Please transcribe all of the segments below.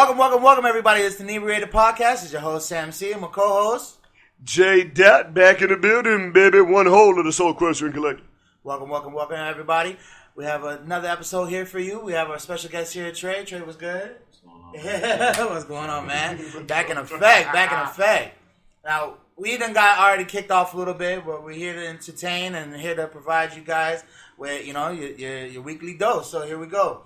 Welcome, everybody. It's the Inebriated podcast. It's your host, Sam C. I'm a co-host. J. Dot back in the building, baby. One whole of the Soul Crushing Collective. Welcome, everybody. We have another episode here for you. We have our special guest here, Trey. Trey, what's good? What's going on, man? Back in effect. Now, we done got already kicked off a little bit, but we're here to entertain and here to provide you guys with, your weekly dose. So here we go.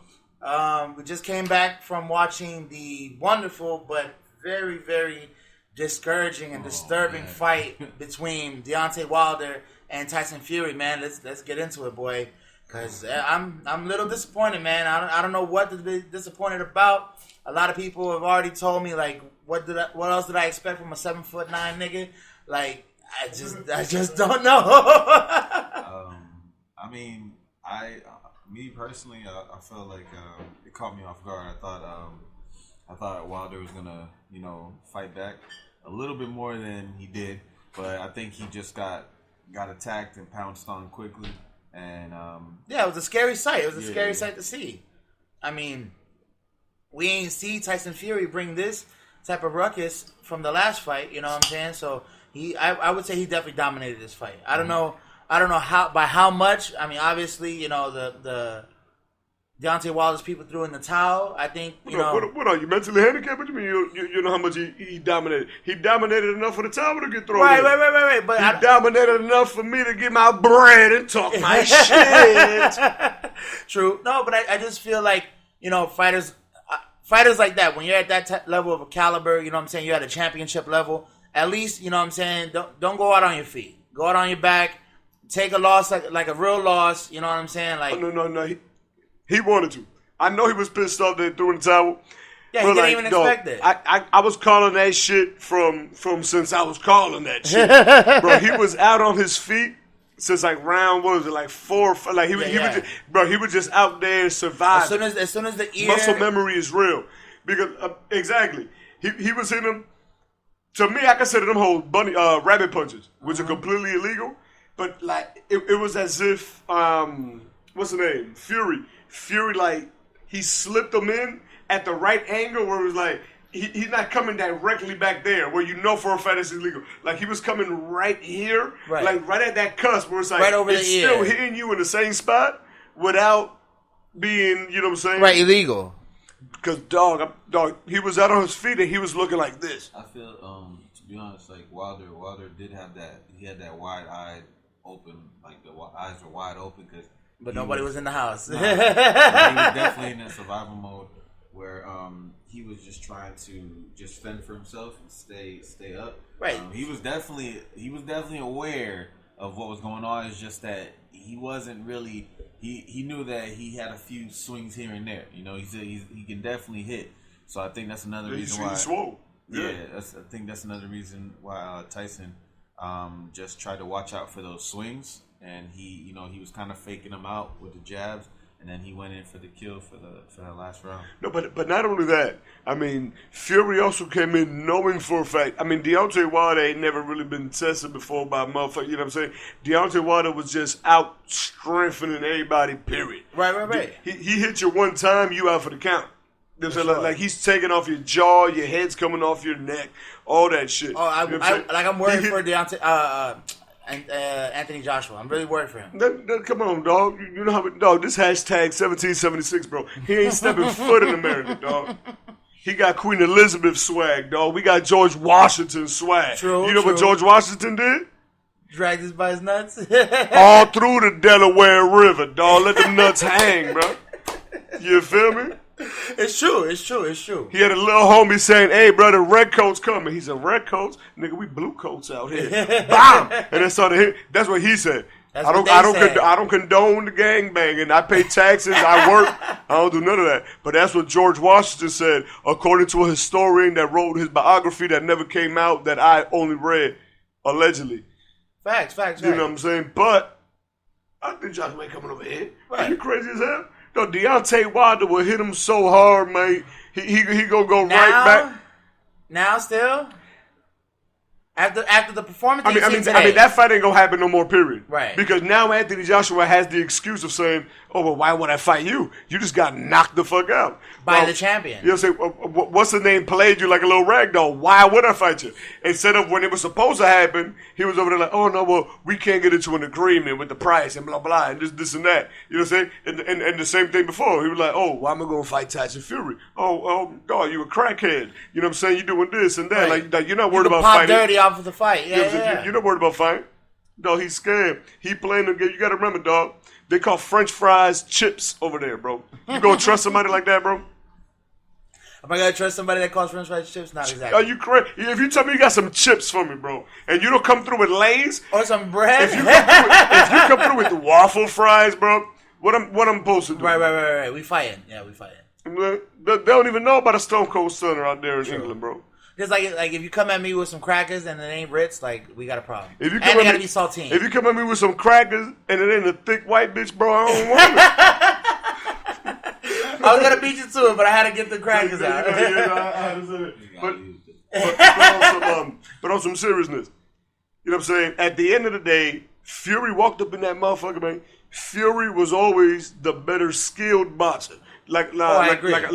We just came back from watching the wonderful but very, very discouraging and disturbing fight between Deontay Wilder and Tyson Fury. Man, let's get into it, boy. Cause I'm a little disappointed, man. I don't know what to be disappointed about. A lot of people have already told me like, what else did I expect from a 7'9" nigga? Like, I just don't know. Me personally, I felt like it caught me off guard. I thought Wilder was gonna, fight back a little bit more than he did, but I think he just got attacked and pounced on quickly. And it was a scary sight. It was a scary sight to see. I mean, we ain't see Tyson Fury bring this type of ruckus from the last fight. You know what I'm saying? So I would say he definitely dominated this fight. I don't know how much. I mean, obviously, the Deontay Wilder's people threw in the towel. I think What are you mentally handicapped? What do you mean? You know how much he dominated? He dominated enough for the towel to get thrown. Right. But he dominated enough for me to get my bread and talk my shit. True. No, but I just feel like fighters like that, when you're at that level of a caliber, you know what I'm saying, you're at a championship level. At least don't go out on your feet. Go out on your back. Take a loss like a real loss. You know what I'm saying? Like no. He wanted to. I know he was pissed off that he threw in the towel. Yeah, he didn't even expect it. I was calling that shit from since I was calling that shit. Bro, he was out on his feet since like round, 4 or 5. Like he was just out there surviving. As soon as the ear... Muscle memory is real. Because, exactly. He was hitting them. To me, I consider them whole rabbit punches, which are completely illegal. But like, it was as if, what's the name? Fury, like, he slipped them in at the right angle where it was like, he's not coming directly back there where for a fact it's illegal. Like, he was coming right here, like right at that cusp where it's like, right over it's the ear. Still hitting you in the same spot without being, you know what I'm saying? Right, illegal. Because, dog, he was out on his feet and he was looking like this. I feel, to be honest, like, Wilder did have that, he had that wide-eyed open, like the eyes were wide open because... But nobody was in the house. He was definitely in that survival mode where he was just trying to just fend for himself and stay up. Right. He was definitely aware of what was going on. It's just that he wasn't really. He knew that he had a few swings here and there. He can definitely hit. So I think that's another reason why. He's swole. Yeah, I think that's another reason why Tyson just tried to watch out for those swings. And he was kind of faking them out with the jabs, and then he went in for the kill for that last round. No, but not only that. I mean, Fury also came in knowing for a fact. I mean, Deontay Wilder ain't never really been tested before by a motherfucker. You know what I'm saying? Deontay Wilder was just out strengthening everybody. Period. Right. He hit you one time, you out for the count. You know what I'm saying? Like he's taking off your jaw, your head's coming off your neck, all that shit. Oh, I'm worried for Deontay. Anthony Joshua. I'm really worried for him. Come on, dog. You know how, dog, this hashtag 1776, bro. He ain't stepping foot in America, dog. He got Queen Elizabeth swag, dog. We got George Washington swag. True. You know what George Washington did? Dragged us by his nuts. All through the Delaware River, dog. Let them nuts hang, bro. You feel me? It's true. He had a little homie saying, "Hey, brother, red coats coming." He said, "Red coats, nigga, we blue coats out here." Bam! And then started hitting. That's what he said. I don't condone the gangbanging. I pay taxes. I work. I don't do none of that. But that's what George Washington said, according to a historian that wrote his biography that never came out, that I only read allegedly. Facts. You know what I'm saying? But I think Joshua ain't coming over here. Right. Are you crazy as hell? No, Deontay Wilder will hit him so hard, man. He gonna go right back. Now still? After the performance, I mean, that fight ain't gonna happen no more. Period. Right. Because now Anthony Joshua has the excuse of saying, "Oh, well, why would I fight you? You just got knocked the fuck out by the champion." You know what I'm saying? What's the name? Played you like a little rag doll. Why would I fight you? Instead of when it was supposed to happen, he was over there like, "Oh no, well, we can't get into an agreement with the price and blah blah and this and that." You know what I'm saying? And the same thing before. He was like, "Oh, why am I gonna fight Tyson Fury? Oh, God, you a crackhead? You know what I'm saying? You doing this and that? Right. Like you're not worried about pop fighting. Dirty off of the fight. Yeah. You're not worried about fighting. No, he's scared. He playing the game. You got to remember, dog. They call French fries chips over there, bro. You gonna trust somebody like that, bro? Am I gonna trust somebody that calls French fries chips? Not exactly. Are you crazy? If you tell me you got some chips for me, bro, and you don't come through with Lay's or some bread, if you come through with the waffle fries, bro, what I'm supposed to do? Right. We fighting. Yeah, we fighting. They don't even know about a Stone Cold Stunner out there in England, bro. Just like if you come at me with some crackers and it ain't Ritz, like we got a problem. If you and come they at gotta me, be saltine. If you come at me with some crackers and it ain't a thick white bitch, bro, I don't want it. I was gonna beat you to it, but I had to get the crackers out. But on some seriousness, you know what I'm saying? At the end of the day, Fury walked up in that motherfucker, man. Fury was always the better skilled boxer. I was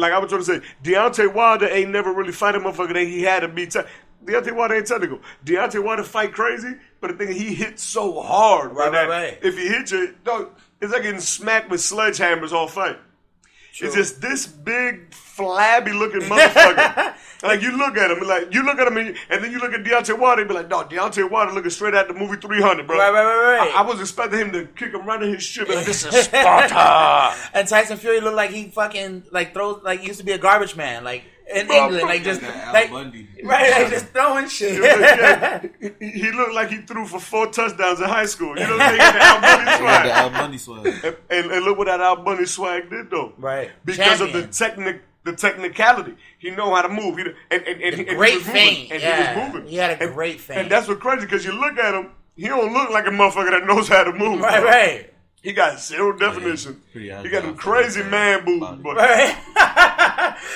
trying to say, Deontay Wilder ain't never really fight a motherfucker that he had to be. Deontay Wilder ain't technical. Deontay Wilder fight crazy, but the thing he hits so hard. Right. If he hits you, dog, it's like getting smacked with sledgehammers all fight. True. It's just this big, flabby looking motherfucker. Like you look at him, and then you look at Deontay Wilder and be like, no, Deontay Wilder looking straight at the movie 300, bro. Right. I was expecting him to kick him right in his shit, like, this is Sparta. And Tyson Fury looked like he fucking throws he used to be a garbage man, like in England, like just like just throwing shit. He looked like he threw for 4 touchdowns in high school. You know what I'm saying? The Al Bundy swag. The Al Bundy swag. And look what that Al Bundy swag did though. Right. Because of the technicality. He know how to move. And great feint. And he was moving. He had a great feint. And that's what's crazy because you look at him, he don't look like a motherfucker that knows how to move. Right. He got zero definition. He got them crazy man boobs. Right.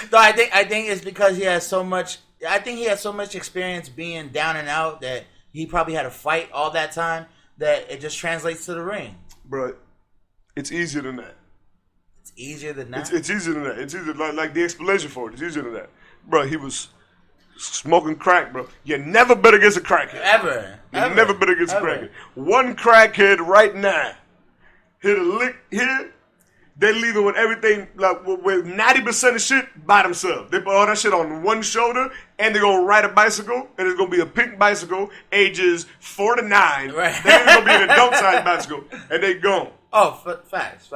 So I think it's because he has so much. I think he has so much experience being down and out that he probably had to fight all that time that it just translates to the ring. Bro, it's easier than that. It's easier than that. It's easier than that. It's easier like the explanation for it. It's easier than that, bro. He was smoking crack, bro. You never bet against a crackhead. Ever. Never bet against a crackhead. One crackhead right now hit a lick here. They leave it with everything, like with 90% of shit by themselves. They put all that shit on one shoulder, and they're gonna ride a bicycle, and it's gonna be a pink bicycle, ages 4 to 9. Right. Then it's gonna be an adult-sized bicycle, and they gone. Oh, facts.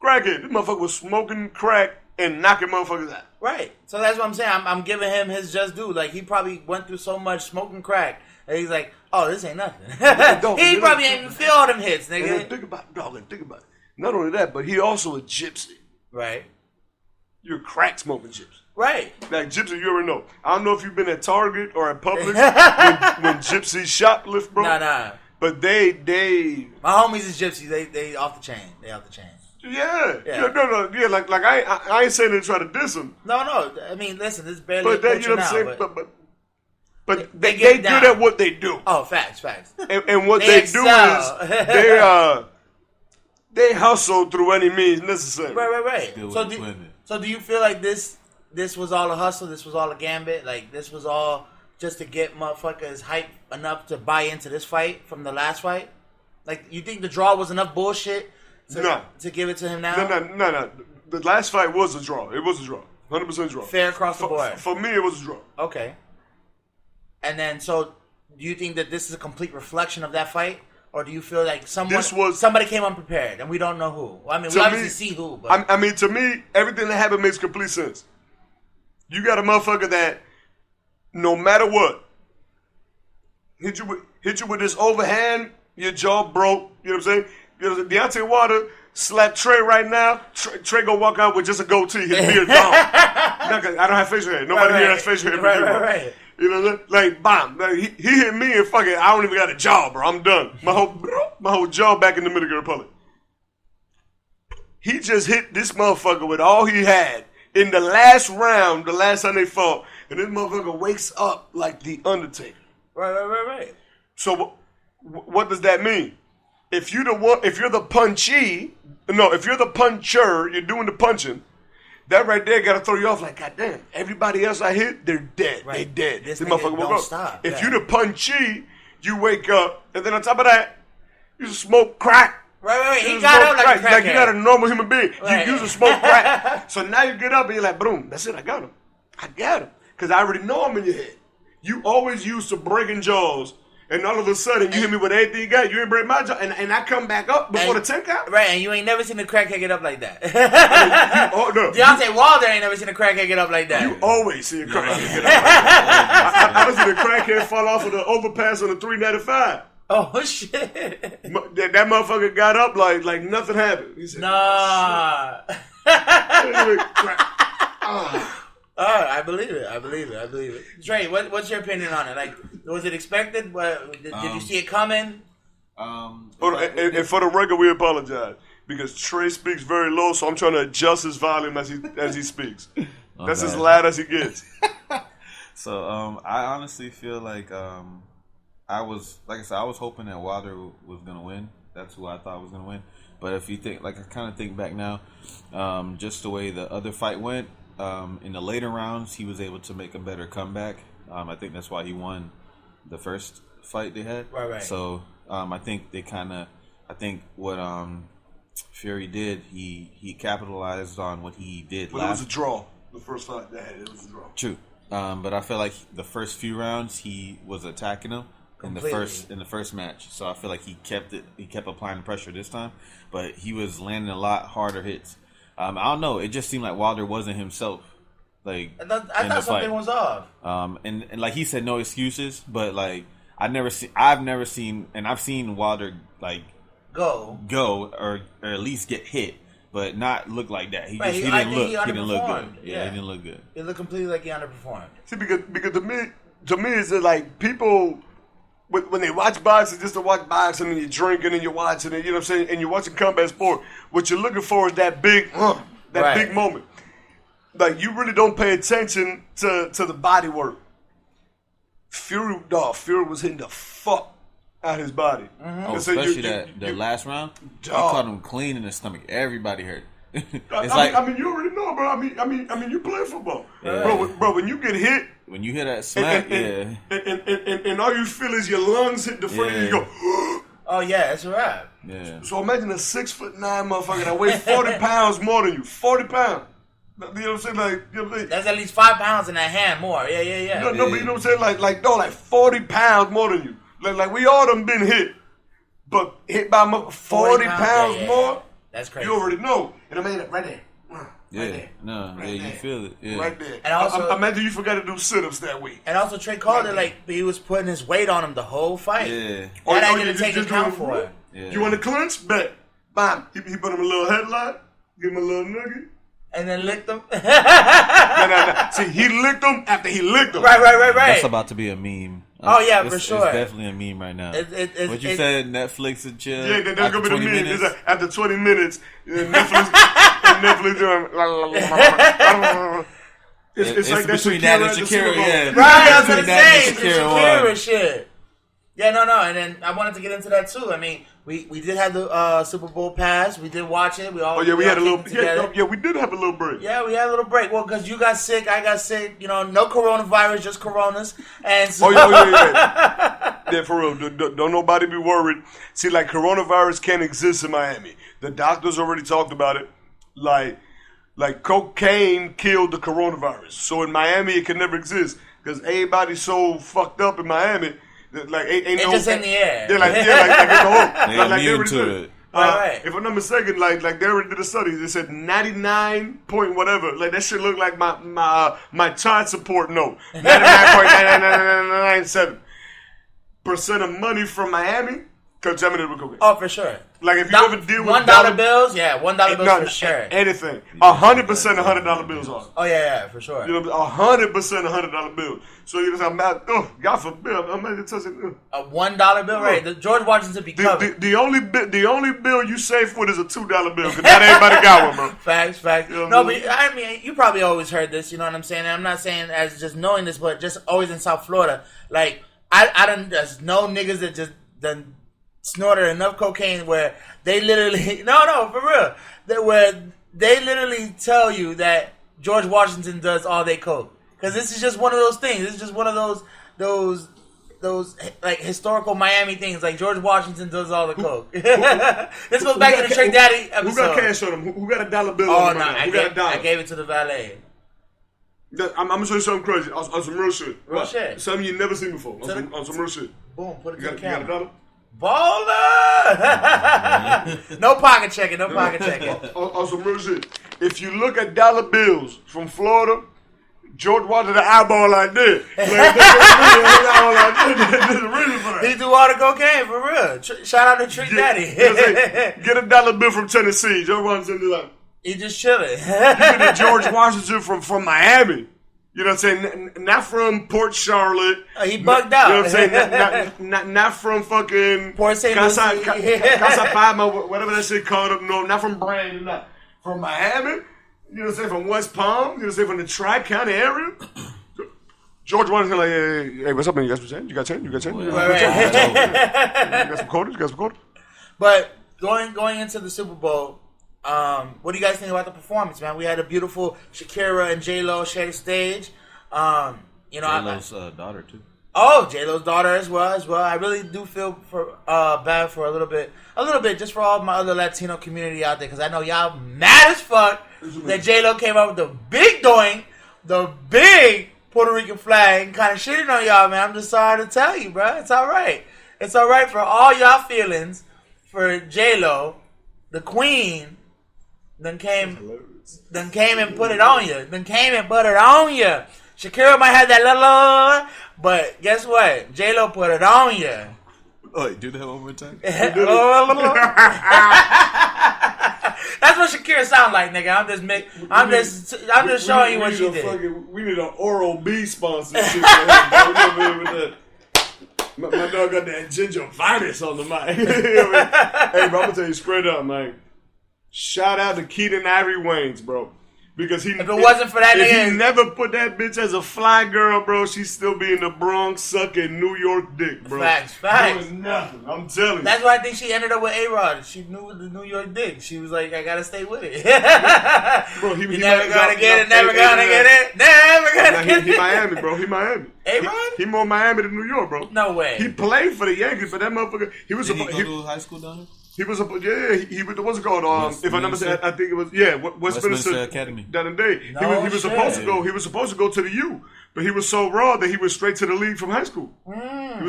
Crackhead. This motherfucker was smoking crack and knocking motherfuckers out. Right. So that's what I'm saying. I'm giving him his just due. Like, he probably went through so much smoking crack that he's like, oh, this ain't nothing. He probably ain't even feel all them hits, nigga. Think about it. Not only that, but he also a gypsy. Right. You're crack smoking gypsy. Right. Like gypsy, you already know. I don't know if you've been at Target or at Publix when gypsies shoplift, bro. Nah. But they my homies is gypsies. They off the chain. Yeah. No. Yeah, like I ain't saying to try to diss them. No. I mean, listen, this is barely. But that, you know what I'm saying. But they good at what they do. Oh, facts. And what they do is they hustle through any means necessary. Right. So do you feel like this was all a hustle? This was all a gambit? Like, this was all just to get motherfuckers hyped enough to buy into this fight from the last fight? Like, you think the draw was enough bullshit to give it to him now? No. The last fight was a draw. It was a draw. 100% draw. Fair across the board. For me, it was a draw. Okay. And then, so, do you think that this is a complete reflection of that fight? Or do you feel like somebody came unprepared and we don't know who? Well, I mean, we obviously see who. But I mean, to me, everything that happened makes complete sense. You got a motherfucker that, no matter what, hit you with this overhand, your jaw broke. You know what I'm saying? You know, Deontay Wilder slap Trey right now. Trey gonna walk out with just a goatee. His beard gone. I don't have facial hair. Nobody here has facial hair. Right. You know, like bomb. Like, he hit me and fucking I don't even got a jaw, bro. I'm done. My whole jaw back in the Dominican Republic. He just hit this motherfucker with all he had in the last round, the last time they fought, and this motherfucker wakes up like the Undertaker. Right. So what does that mean? If you're the puncher, you're doing the punching. That right there got to throw you off. Like, goddamn, everybody else I hit, they're dead. Right. They dead. This motherfucker don't woke up. stop. If you the punchee, you wake up, and then on top of that, you smoke crack. Right. He got up like a like you're not a normal human being. Right. You use a smoke crack. So now you get up and you're like, boom, that's it. I got him. Because I already know I'm in your head. You always used to breaking jaws. And all of a sudden, you hit me with everything you got. You ain't break my jaw. And I come back up before the 10 count. Right, and you ain't never seen a crackhead get up like that. No. Deontay Wilder ain't never seen a crackhead get up like that. You always see a crackhead get up like that. I was in a crackhead fall off of the overpass on the 395. Oh, shit. That motherfucker got up like nothing happened. He said, Nah. I believe it. Trey, what's your opinion on it? Like, was it expected? Did you see it coming? And for the record, we apologize because Trey speaks very low, so I'm trying to adjust his volume as he speaks. That's as loud as he gets. So I honestly feel like I was hoping that Wilder was gonna win. That's who I thought was gonna win. But if you think, like, I kind of think back now, just the way the other fight went. In the later rounds, he was able to make a better comeback. I think that's why he won the first fight they had. Right. So I think what Fury did, he capitalized on what he did. Well, it was a draw. The first fight they had, it was a draw. True, but I feel like the first few rounds he was attacking him in the first match. So I feel like he kept applying the pressure this time, but he was landing a lot harder hits. I don't know. It just seemed like Wilder wasn't himself. Like, I thought something was off. And like he said, no excuses. But like I've seen Wilder like go or at least get hit, but not look like that. He didn't look good. Yeah, he didn't look good. It looked completely like he underperformed. See, because to me, it's like people. When they watch boxing, just to watch boxing and you're drinking and you're watching it, you know what I'm saying, and you're watching combat sport, what you're looking for is that big moment. Like, you really don't pay attention to the body work. Fury was hitting the fuck out his body. Mm-hmm. Oh, especially that last round, he caught him clean in the stomach. Everybody hurt. I mean, you already know, bro. I mean, you play football, bro. When you get hit, when you hear that smack, and all you feel is your lungs hit the front, and you go, oh yeah, that's a wrap. Yeah. So imagine a 6'9" motherfucker that weighs 40 pounds more than you. 40 pounds. You know what I'm saying? Like, you know what I'm saying? That's at least 5 pounds in that hand more. Yeah. No, but you know what I'm saying? Like 40 pounds more than you. Like we all done been hit, but hit by 40 pounds more. That's crazy. You already know. And I mean, right there. You feel it. Yeah. Right there. And also, imagine you forgot to do sit-ups that week. And also, Trey called it like he was putting his weight on him the whole fight. Yeah. That ain't gonna take account for it. Yeah. You want to clench? Bet. Bam. He put him a little headlock, give him a little nugget. And then licked him. No. See, he licked him after he licked him. Right. That's about to be a meme. Oh yeah, for sure. It's definitely a meme right now. What you said, Netflix and chill. Yeah, that's gonna be the meme. It's like, after 20 minutes, Netflix doing. It's like that between that and Shakira. Yeah, right. I was gonna say the Shakira shit. Yeah, no, and then I wanted to get into that too. I mean, we did have the Super Bowl pass. We did watch it. We had a little. Yeah, we did have a little break. Yeah, we had a little break. Well, because you got sick, I got sick. You know, no coronavirus, just coronas. And so, yeah, for real. Don't nobody be worried. See, like, coronavirus can't exist in Miami. The doctors already talked about it. Like cocaine killed the coronavirus. So in Miami, it can never exist because everybody's so fucked up in Miami. Like ain't no. Just in the air. They're like they're immune to it. Right. If I'm not mistaken, like they already did a study. They said 99 point whatever. Like that shit look like my child support note. 99.99997% of money from Miami contaminated with cocaine. Oh, for sure. Like if you ever deal with $1 bills, $1 bills for sure. Anything, 100% $100 bills are. Oh yeah, for sure. You know, 100% $100 bills. So you know, God forbid, I'm not touching a $1 bill, right? The George Washington be covered. The only bill you safe with is a $2 bill because not everybody got one, bro. Facts. You know no, but I mean, you probably always heard this. You know what I'm saying? And I'm not saying as just knowing this, but just always in South Florida, like. I don't. There's no niggas that just done snorted enough cocaine where they literally no for real where they literally tell you that George Washington does all they coke, because this is just one of those things. This is just one of those like historical Miami things. Like George Washington does all the coke. This goes back to the Trick Daddy episode. Who got cash on him? Who got a dollar bill Oh on him? no, I gave it to the valet. I'm gonna show you something crazy on some real shit. Real shit. Something you never seen before. On some real shit. Boom, put it to You the got a camera. dollar? Baller! No pocket checking, no pocket checking. On some real shit. If you look at dollar bills from Florida, George Washington eyeball like this. There's a reason for that. He do all the cocaine for real. Shout out to Trick Daddy. Get a dollar bill from Tennessee. George Washington is like, He just chilling. get a George Washington from Miami. You know what I'm saying? Not from Port Charlotte. He bugged out. You know what I'm saying? Not from fucking Port St. Casa Lucie. Palma, whatever that shit called up. No, not from Brandon. Not from Miami. You know what I'm saying? From West Palm. You know what I'm saying? From the Tri-County area. George Washington like, hey, what's up, man? You got some change? You got change? You got change? You got some quarters? You got some quarters? But going into the Super Bowl, what do you guys think about the performance, man? We had a beautiful Shakira and J-Lo share the stage. J-Lo's daughter too. Oh, J-Lo's daughter as well. I really do feel bad for a little bit, just for all my other Latino community out there, because I know y'all mad as fuck that J-Lo came out with the big doing, the big Puerto Rican flag, and kind of shitting on y'all, man. I'm just sorry to tell you, bro. It's all right. It's all right for all y'all feelings for J-Lo, the queen. Then came and put it on you. Shakira might have that little, but guess what? J-Lo put it on you. Oh, wait, do that one more time. That's what Shakira sound like, nigga. I'm just showing you what she did. We need an Oral B sponsorship. My dog got that gingivitis on the mic. Hey, bro, I'm gonna tell you straight up, man. Shout out to Keaton Ivory Waynes, bro. Because if it wasn't for that nigga, he never put that bitch as a fly girl, bro, she'd still be in the Bronx sucking New York dick, bro. Facts. Doing nothing. I'm telling you. That's why I think she ended up with A-Rod. She knew the New York dick. She was like, I gotta stay with it. Bro, he never gonna get it. Never gonna get it. He Miami, bro. He Miami. A-Rod? He more Miami than New York, bro. No way. He played for the Yankees, but that motherfucker. He was Did he go to high school down here? He was what's it called? If I'm not mistaken, I think it was Westminster Academy. That day. He was supposed to go. He was supposed to go to the U, but he was so raw that he went straight to the league from high school. He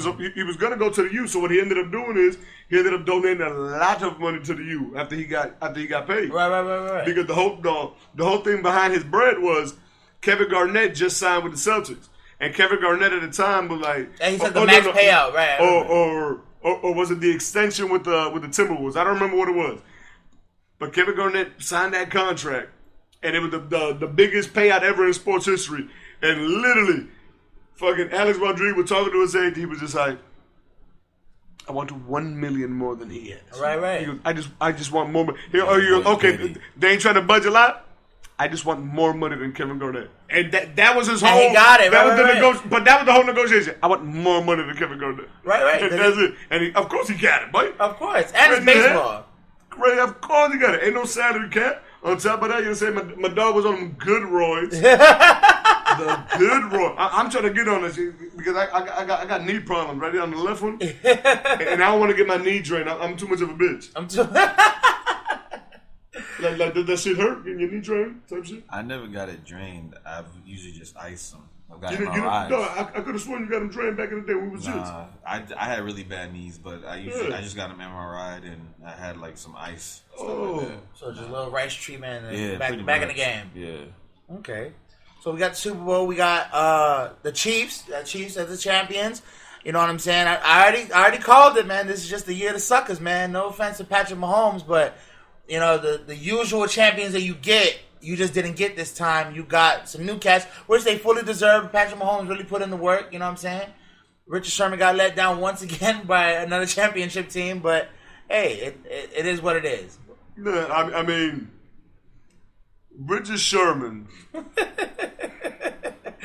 was gonna go to the U. So what he ended up doing is he ended up donating a lot of money to the U after he got paid. Right. Because the whole thing behind his bread was Kevin Garnett just signed with the Celtics, and Kevin Garnett at the time was like, and he took the max payout, right? Or was it the extension with the Timberwolves? I don't remember what it was. But Kevin Garnett signed that contract, and it was the biggest payout ever in sports history. And literally, fucking Alex Rodriguez was talking to his agent. He was just like, I want $1 million more than he has. Right. He goes, I just want more money. Okay, they ain't trying to budge a lot. I just want more money than Kevin Garnett. And that was his whole... And he got it, right. But that was the whole negotiation. I want more money than Kevin Garnett. Right. And that's it. And of course he got it, buddy. Of course. And it's baseball. Great, of course he got it. Ain't no salary cap. On top of that, you know what I'm saying? My dog was on them good roids. The good roid. I'm trying to get on this because I got knee problems right there on the left one. And I don't want to get my knee drained. I'm too much of a bitch. Like did that shit hurt? Getting your knee drained type shit? I never got it drained. I've usually just iced them. I've got I could have sworn you got them drained back in the day when we was kids. I had really bad knees, but I just got them MRI'd and I had like some ice. Oh, so just a little rice treatment and back in the game. Yeah. Okay. So we got the Super Bowl. We got the Chiefs. The Chiefs as the champions. You know what I'm saying? I already called it, man. This is just the year of the suckers, man. No offense to Patrick Mahomes, but you know the usual champions that you get, you just didn't get this time. You got some new cats, which they fully deserve. Patrick Mahomes really put in the work. You know what I'm saying? Richard Sherman got let down once again by another championship team, but hey, it is what it is. Yeah, I mean, Richard Sherman.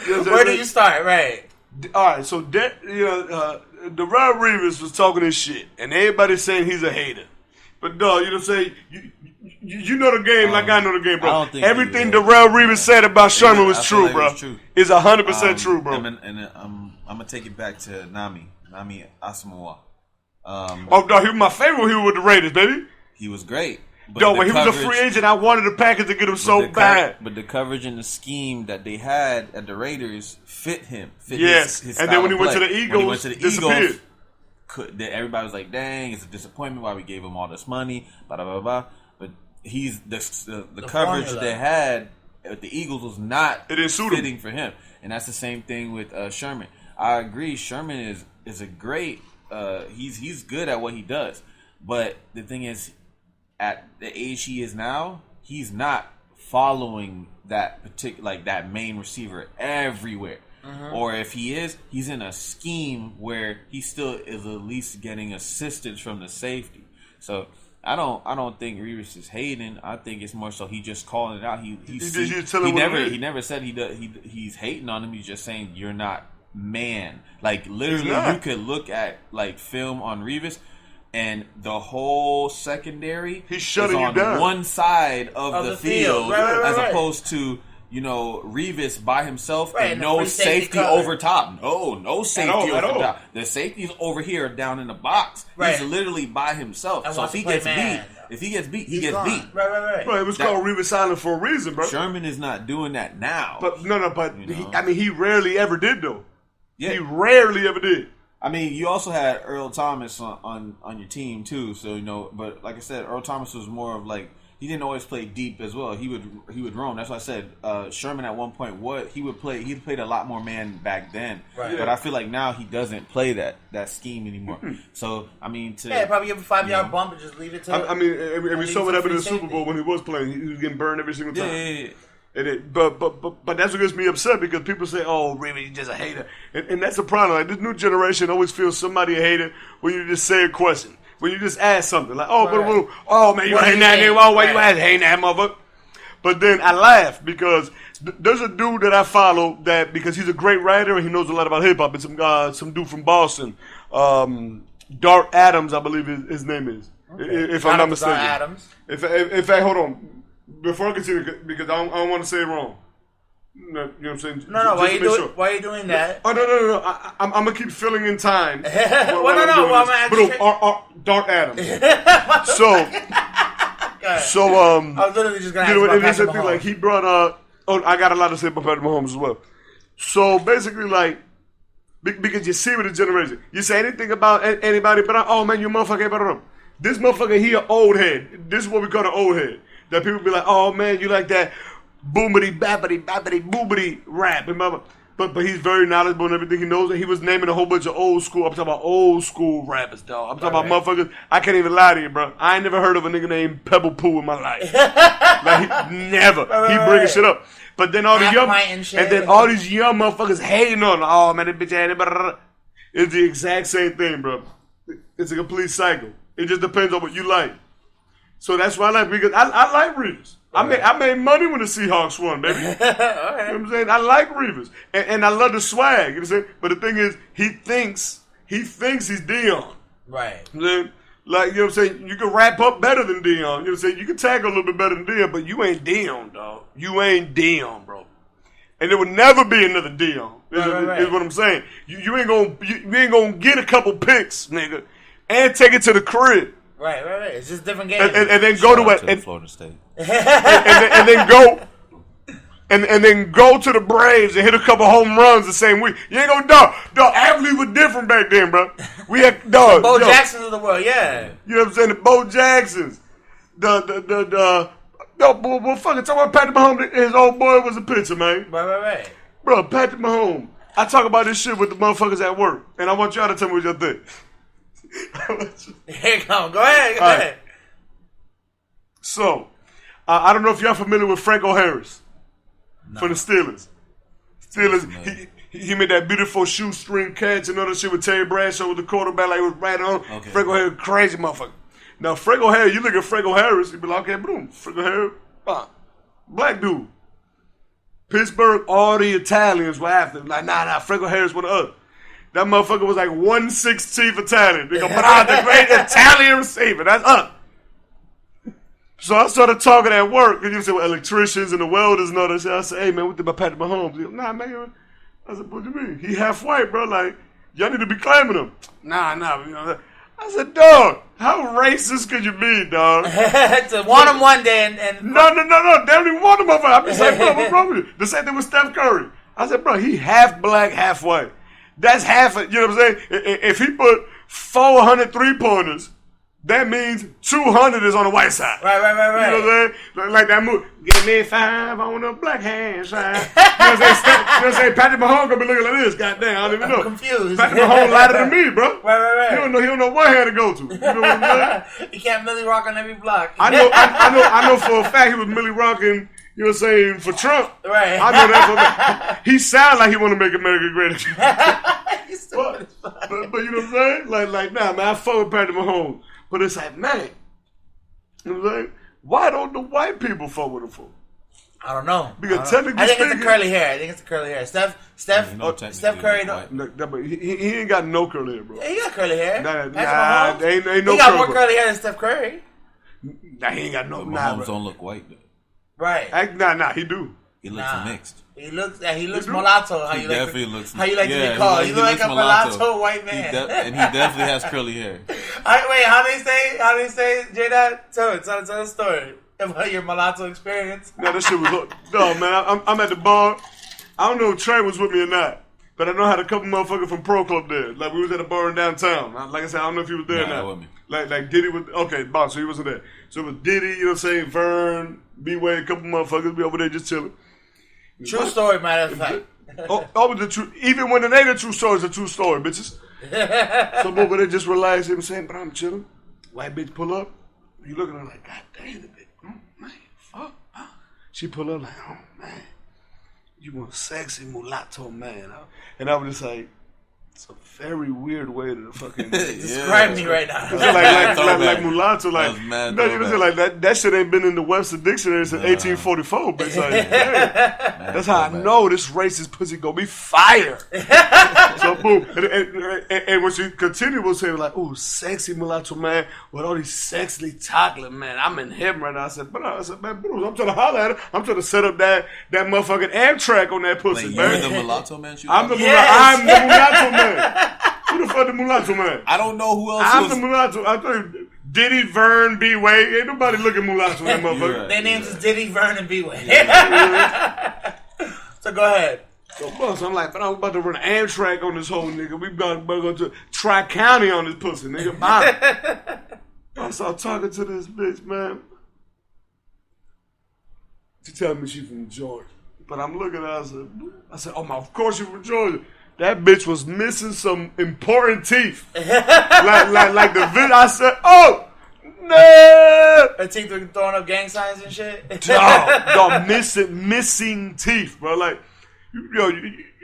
Where do you start? Right. All right, so Darrell Reeves was talking this shit, and everybody's saying he's a hater. But dog, you know what I'm saying? You know the game like I know the game, bro. Everything Darrell Reeves said about Sherman was true, bro. It's 100% true, bro. I'm gonna take it back to Nami Asamoah. Dog, he was my favorite when he was with the Raiders, baby. He was great. When he was a free agent, I wanted the Packers to get him so bad. But the coverage and the scheme that they had at the Raiders fit him. His and then when he went to the Eagles, disappeared. Everybody was like, "Dang, it's a disappointment why we gave him all this money." Blah blah blah. But he's the coverage formula they had at the Eagles was not fitting for him, and that's the same thing with Sherman. I agree. Sherman is a great. He's good at what he does, but the thing is, at the age he is now, he's not following that particular that main receiver everywhere. Or if he is, he's in a scheme where he still is at least getting assistance from the safety. So I don't think Reeves is hating. I think it's more so he just calling it out. He never said he's hating on him. He's just saying you're not man. Like literally, you could look at film on Reeves. And the whole secondary is on one side of the field as opposed to Reeves by himself and no safety over top. No safety over top. The safety's over here down in the box. He's literally by himself. And so if he gets beat, he gets beat. Right. It was called Reeves Silent for a reason, bro. Sherman is not doing that now. But he rarely ever did though. Yeah. He rarely ever did. I mean, you also had Earl Thomas on your team too, so but like I said, Earl Thomas was more of he didn't always play deep as well. He would roam. That's why I said Sherman at one point he played a lot more man back then. Right. But I feel like now he doesn't play that scheme anymore. So I mean, probably give a 5-yard bump and just leave it to. I mean, and we saw what happened in the Super Bowl when he was playing. He was getting burned every single time. Yeah. But that's what gets me upset because people say, "Oh, Remy, you're just a hater," and that's the problem. This new generation always feels somebody a hater when you just say a question, when you just ask something like, "Oh, man, you hating that nigga? Why you hating that motherfucker?" But then I laugh because there's a dude that I follow that because he's a great writer and he knows a lot about hip hop. It's some dude from Boston, Dark Adams, I believe his name is, if I'm not mistaken. Adams. In fact, hold on. Before I continue, because I don't want to say it wrong. No, you know what I'm saying? No. Why are you doing that? Oh, no. I'm going to keep filling in time. I'm going to ask Dark Adams. So, I was literally just going to ask about Patrick Mahomes. He brought, I got a lot to say about Patrick Mahomes as well. So, basically, because you see with the generation, you say anything about anybody, but you motherfucker ain't better. This motherfucker, he an old head. This is what we call an old head. That people be like, "Oh man, you like that boomity bappity bappity boobity rap," but he's very knowledgeable in everything he knows. And he was naming a whole bunch of old school. I'm talking about old school rappers, dog. I'm talking about motherfuckers. I can't even lie to you, bro. I ain't never heard of a nigga named Pebble Poo in my life. Never. He bringing shit up. But then all these young motherfuckers hating on him. Oh man, that bitch had it. It's the exact same thing, bro. It's a complete cycle. It just depends on what you like. So that's why I like because I like Reeves. Right. I made money when the Seahawks won, baby. Right. You know what I'm saying? I like Reeves. And I love the swag. You know what I'm saying? But the thing is, he thinks he's Dion. Right. You know what I'm saying? You can wrap up better than Dion. You know what I'm saying? You can tackle a little bit better than Dion, but you ain't Dion, dog. You ain't Dion, bro. And there will never be another Dion. Is what I'm saying. You ain't gonna get a couple picks, nigga, and take it to the crib. Right. It's just different games. And then go to Florida State. and then go to the Braves and hit a couple home runs the same week. You ain't gonna dog. Athletes were different back then, bro. We had dog. Bo Jacksons of the world, yeah. You know what I'm saying? The Bo Jacksons. Fucking talk about Patrick Mahomes. His old boy was a pitcher, man. Right. Bro, Patrick Mahomes. I talk about this shit with the motherfuckers at work, and I want y'all to tell me what y'all think. Here you go. Go ahead. Right. So, I don't know if y'all familiar with Franco Harris for the Steelers. He made that beautiful shoestring catch and all that shit with Terry Bradshaw with the quarterback like it was right on. Okay. Franco Harris, crazy motherfucker. Now, Franco Harris, you look at Franco Harris, you be like, okay, boom, Franco Harris, black dude. Pittsburgh, all the Italians were after him. Like, nah, Franco Harris was the other. That motherfucker was like 1/16 Italian. They go, but I'm the great Italian receiver. That's up. So I started talking at work, and you say, well, electricians and the welders and all that shit. I said, hey, man, what think about Patrick Mahomes? He goes, nah, man. I said, what do you mean? He half white, bro. Like, y'all need to be claiming him. Nah. You know, I said, dog, how racist could you be, dog? To want him one day and No. They don't even want him, motherfucker. I'm just like, bro, what's wrong with you? The same thing with Steph Curry. I said, bro, he half black, half white. That's half, you know what I'm saying? If he put 400 3-pointers, that means 200 is on the white side. Right. You know what I'm saying? Like that move. Give me 5 on the black hand side. You know what I'm saying? Patrick Mahomes gonna be looking like this. Goddamn, I don't even know. I'm confused. Patrick Mahomes lighter than me, bro. Right. He don't know what hand to go to. You know what I'm saying? You can't Millie Rock on every block. I know for a fact he was Millie rocking. You know what I'm saying? For Trump. Right. I know that for a fact. He sound like he want to make America great again. but you know what I'm saying? Like, nah, man, I fuck with Patrick Mahomes. But it's like, man, you know what I'm saying? Why don't the white people fuck with him for? I don't know. Because technically I think speaking, it's the curly hair. Steph Curry. But he ain't got no curly hair, bro. Yeah, he got curly hair. Nah, ain't no curly. He got more curly hair than Steph Curry. Nah, he ain't got no. Mahomes don't look white though. Right. Nah, he do. He looks mixed. He looks mulatto. How you like to be called? You look like a mulatto white man. And he definitely has curly hair. Wait, how do they say, J-Dad? Tell the story about your mulatto experience. No, that shit was... No, man, I'm at the bar. I don't know if Trey was with me or not, but I know I had a couple motherfuckers from Pro Club there. Like, we was at a bar in downtown. Like I said, I don't know if he was there or not. Like Diddy was... Okay, boss, so he wasn't there. So it was Diddy, you know what I'm saying, Vern, B-Way, a couple motherfuckers. We over there just chilling. True story, matter of fact. The truth. Even when it ain't a true story, it's a true story, bitches. So over there just relax, him saying, but I'm chilling. White bitch pull up. You looking at her like, God damn it, bitch. Oh, man, fuck. She pull up like, oh, man. You want sexy mulatto, man. And I was just like, it's a very weird way to fucking describe me right now. like mulatto, like you know, like that shit ain't been in the Webster Dictionary since 1844. But it's like, hey, that's how I know this racist pussy gonna be fire. So boom, and when she continued, was saying like, "Ooh, sexy mulatto man with all these sexily chocolate man." I'm in heaven right now. I said, man, Bruce, I'm trying to holler at her. I'm trying to set up that motherfucking Amtrak on that pussy, like, man. You're the mulatto man. I'm the mulatto man. Who the fuck the mulatto man? I don't know who else. I'm the mulatto. I tell you, Diddy, Vern, B-Way. Ain't nobody looking mulatto that motherfucker. Right. Their names is Diddy, Vern, and B-Way. So go ahead. So I'm like, but I'm about to run an Amtrak on this whole nigga. We about to go to Tri-County on this pussy, nigga. Bye. I started talking to this bitch, man. She telling me she from Georgia. But I'm looking at her, I said, oh my, of course you from Georgia. That bitch was missing some important teeth. like the video. I said, oh, no. Her teeth were throwing up gang signs and shit? Dog, missing teeth, bro. Like, you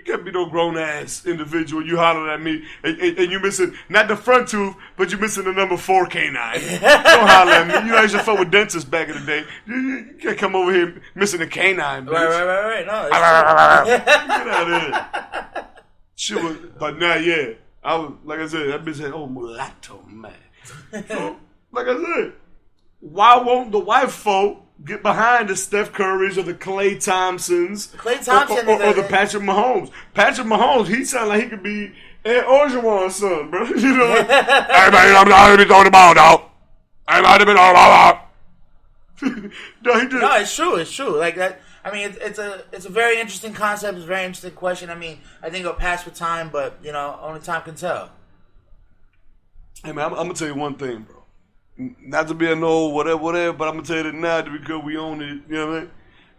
can't be no grown-ass individual. You hollering at me, and you missing, not the front tooth, but you missing the number 4 canine. Don't holler at me. You know, I used to fuck with dentists back in the day. You can't come over here missing a canine, bitch. Right. No, get out of here. She was, but now, yeah. I was, like I said, that bitch said, oh, mulatto, man. So, like I said, why won't the white folk get behind the Steph Currys or the Klay Thompsons or the Patrick Mahomes? Patrick Mahomes, he sound like he could be Ed Orgeron's son, bro. You know, everybody, I'm be throwing the ball, dog. Everybody been all about. No, it's true. Like that. I mean, it's a very interesting concept. It's a very interesting question. I mean, I think it'll pass with time, but you know, only time can tell. Hey man, I'm gonna tell you one thing, bro. Not to be a no whatever, but I'm gonna tell you that now because we own it. You know what I mean?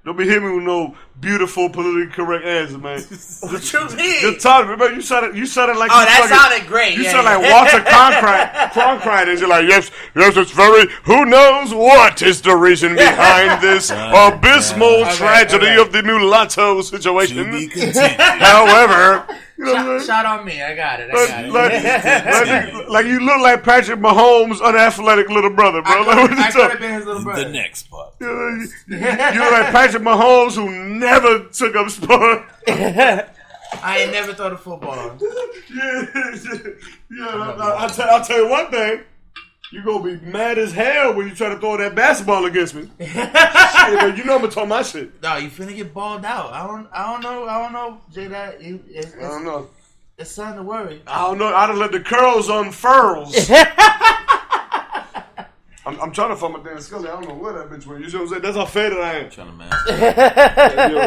Don't be hitting me with no beautiful, politically correct answer, man. What you mean? Just talk, remember, you sounded like that sounded great. You sound like Walter Cronkite, and you're like, yes, it's very. Who knows what is the reason behind this abysmal tragedy of the mulatto situation? To be continued. However, you know shot on me. I got it. Like you look like Patrick Mahomes' unathletic little brother, bro. I could have been his little brother. The next part. You look like Patrick Mahomes who never took up sport. I ain't never thrown a football. I'll tell you one thing. You gonna be mad as hell when you try to throw that basketball against me. Shit, man, you know I'm gonna talk my shit. No, you finna get balled out. I don't know, J. That I don't know. It's something to worry. I don't know. I done let the curls unfurls. I'm trying to find my damn Scully. I don't know where that bitch went. You see what I'm saying? That's how faded I am. Trying to mask up.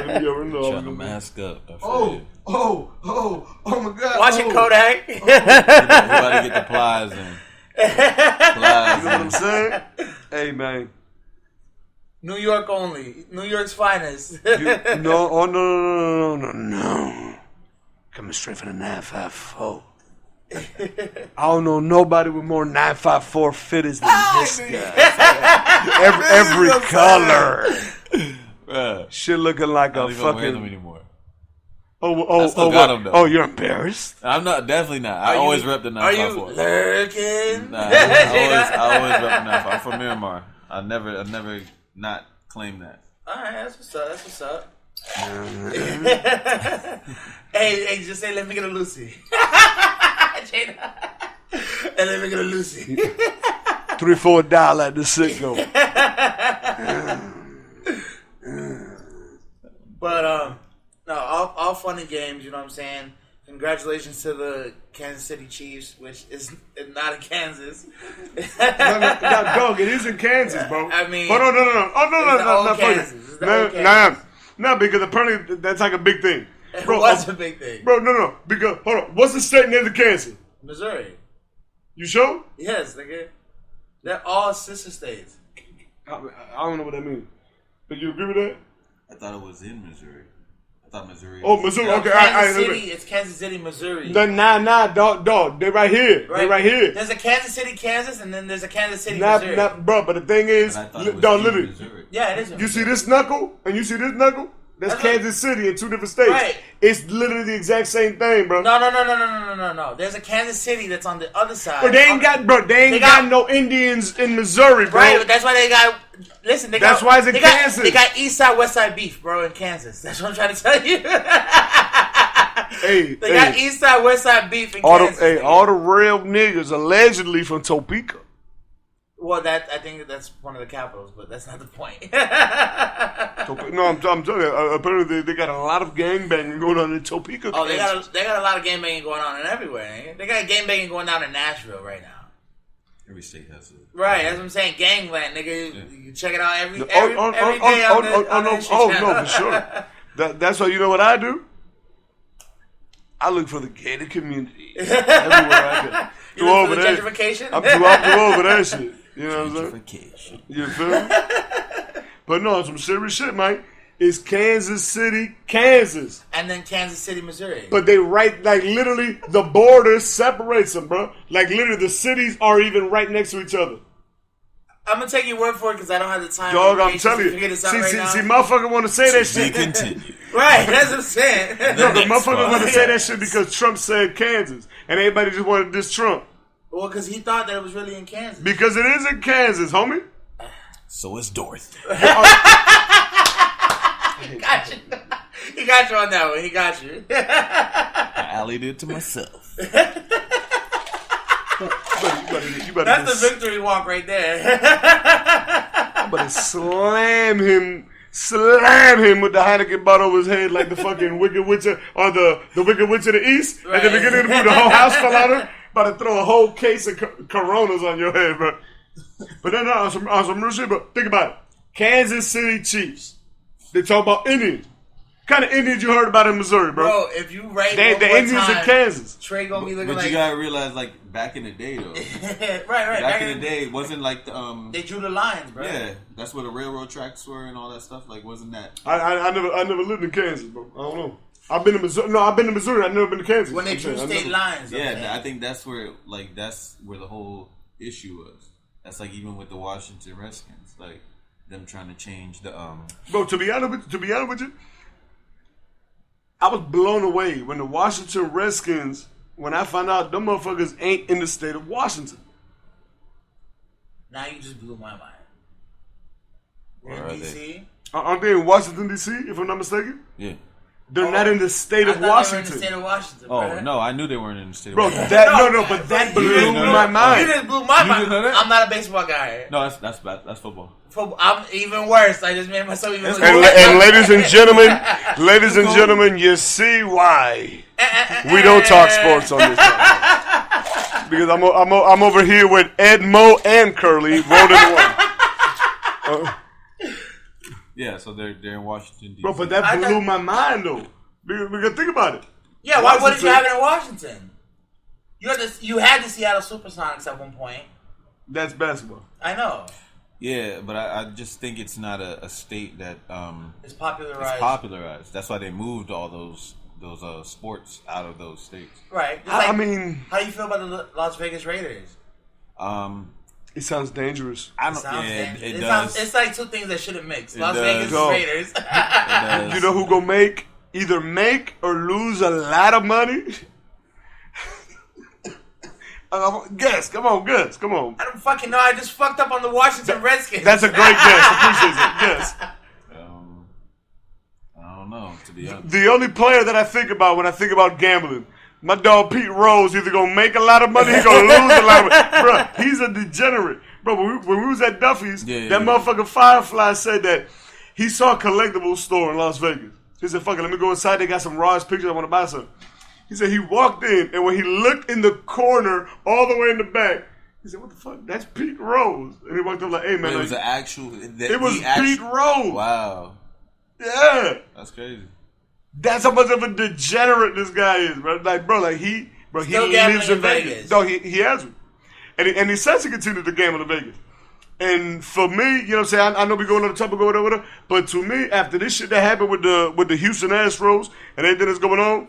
Trying to mask up. Oh my God. Watch it, Kodak. Everybody get the plies in. You know what I'm saying? Hey, man. New York only. New York's finest. No. Coming straight from the 954. I don't know nobody with more 954 fitters than this guy. every color. Shit looking like a fucking. Anymore. I still got him, though. Oh, you're embarrassed? I'm not. Definitely not. I always rep the 954. Are you lurking? Nah, I always rep the 954. I'm from Miramar. I never not claim that. All right, that's what's up. Hey, just say, let me get a Lucy. And let me get a Lucy. $3-4 at the sicko. But no, all fun and games. You know what I'm saying? Congratulations to the Kansas City Chiefs, which is not in Kansas. No, dog, it is in Kansas, bro. I mean, no. Oh, no. No, because apparently that's like a big thing. Bro, it was a big thing. Bro, no. Because, hold on. What's the state near to Kansas? Missouri. You sure? Yes, nigga. They're all sister states. I don't know what that means. But you agree with that? I thought it was in Missouri. I thought Missouri. Oh, Missouri. No, Okay, it's Kansas City, Missouri. Nah, dog. They're right here. Right. They're right here. There's a Kansas City, Kansas, and then there's a Kansas City, Missouri. Bro, but the thing is, dog, literally. Missouri. Yeah, it is. You see this knuckle and you see this knuckle? That's Kansas City in two different states. Right. It's literally the exact same thing, bro. No. There's a Kansas City that's on the other side. But they ain't got no Indians in Missouri, bro. Right, but that's why they got. Listen, that's why it's in Kansas. They got East Side, West Side beef, bro, in Kansas. That's what I'm trying to tell you. They got East Side, West Side beef in Kansas. All the real niggas allegedly from Topeka. Well, I think that's one of the capitals, but that's not the point. No, I'm telling you. Apparently, they got a lot of gangbanging going on in Topeka. Oh, they got a lot of gangbanging going on in everywhere. They got gangbanging going on in Nashville right now. Every state has it. Right, that's what I'm saying. Gangland, nigga. Yeah. You check it out every day on no, for sure. That's why you know what I do? I look for the gated community everywhere I go. You look for the gentrification? I'm too over that shit. You know what I'm saying? You feel me? But no, some serious shit, man. It's Kansas City, Kansas. And then Kansas City, Missouri. But they literally, the border separates them, bro. Like, literally, the cities are even right next to each other. I'm going to take your word for it because I don't have the time. Dog, I'm telling you. See, motherfucker want to say that shit. Continue. Right, that's what I'm saying. No, the motherfucker want to say that shit because Trump said Kansas. And everybody just wanted this Trump. Well, because he thought that it was really in Kansas. Because it is in Kansas, homie. So it's Dorothy. He got you. He got you on that one. He got you. I allied it to myself. That's the victory walk right there. I'm about to slam him with the Heineken bottle over his head like the fucking Wicked Witch or the Wicked Witch of the East. Right. At the beginning of the movie, the whole house fell out of her. About to throw a whole case of Coronas on your head, bro. But then on some real shit, but think about it. Kansas City Chiefs. They talk about Indians. What kind of Indians you heard about in Missouri, bro? Bro, if you write the Indians in Kansas. Trey gonna be looking but like. But you gotta realize, like back in the day, though. right. Back in the day, it wasn't like the They drew the lines, bro. Yeah, that's where the railroad tracks were and all that stuff. Like, wasn't that? I never lived in Kansas, bro. I don't know. I've been to Missouri. No, I've been to Missouri. I've never been to Kansas. When they drew state lines. Yeah, I think that's where the whole issue was. That's like even with the Washington Redskins, like them trying to change the Bro, to be honest with you, I was blown away when the Washington Redskins, when I found out them motherfuckers ain't in the state of Washington. Now you just blew my mind. In DC? Aren't they in Washington, D.C., if I'm not mistaken? Yeah. They're not in the state of Washington. They were in the state of Washington. Oh, no, I knew they weren't in the state of Bro, Washington. but that blew my mind. You just blew my mind. didn't know that? I'm not a baseball guy. No, that's football. I'm even worse. I just made myself even look And ladies and gentlemen, you see why we don't talk sports on this podcast. Because I'm over here with Ed, Mo, and Curly rolled into one. Yeah, so they're in Washington, D.C. Bro, but that blew my mind, though. Because think about it. Yeah, why wouldn't you have it in Washington? You had the Seattle Supersonics at one point. That's basketball. I know. Yeah, but I just think it's not a state that It's popularized. It's popularized. That's why they moved all those sports out of those states. Right. I mean, how do you feel about the Las Vegas Raiders? It sounds dangerous. It does. It's like two things that shouldn't mix. Las Vegas Raiders. You know who gonna either make or lose a lot of money? Guess. Come on. I don't fucking know. I just fucked up on the Washington Redskins. That's a great guess. Appreciate it. Guess. I don't know, to be honest. The only player that I think about when I think about gambling, my dog Pete Rose, either gonna make a lot of money, he's gonna lose a lot of money. Bro, he's a degenerate. Bro, when we was at Duffy's, that motherfucker Firefly said that he saw a collectibles store in Las Vegas. He said, fuck it, let me go inside. They got some Raw's pictures. I want to buy some. He said he walked in, and when he looked in the corner, all the way in the back, he said, what the fuck? That's Pete Rose. And he walked up like, hey, man. It was an actual... It was Pete Rose. Wow. Yeah. That's crazy. That's how much of a degenerate this guy is, bro. He lives in Vegas. No, he has one. And he says he continues to gamble in Vegas. And for me, you know what I'm saying? I know we going on the topic or whatever, but to me, after this shit that happened with the Houston Astros and everything that's going on,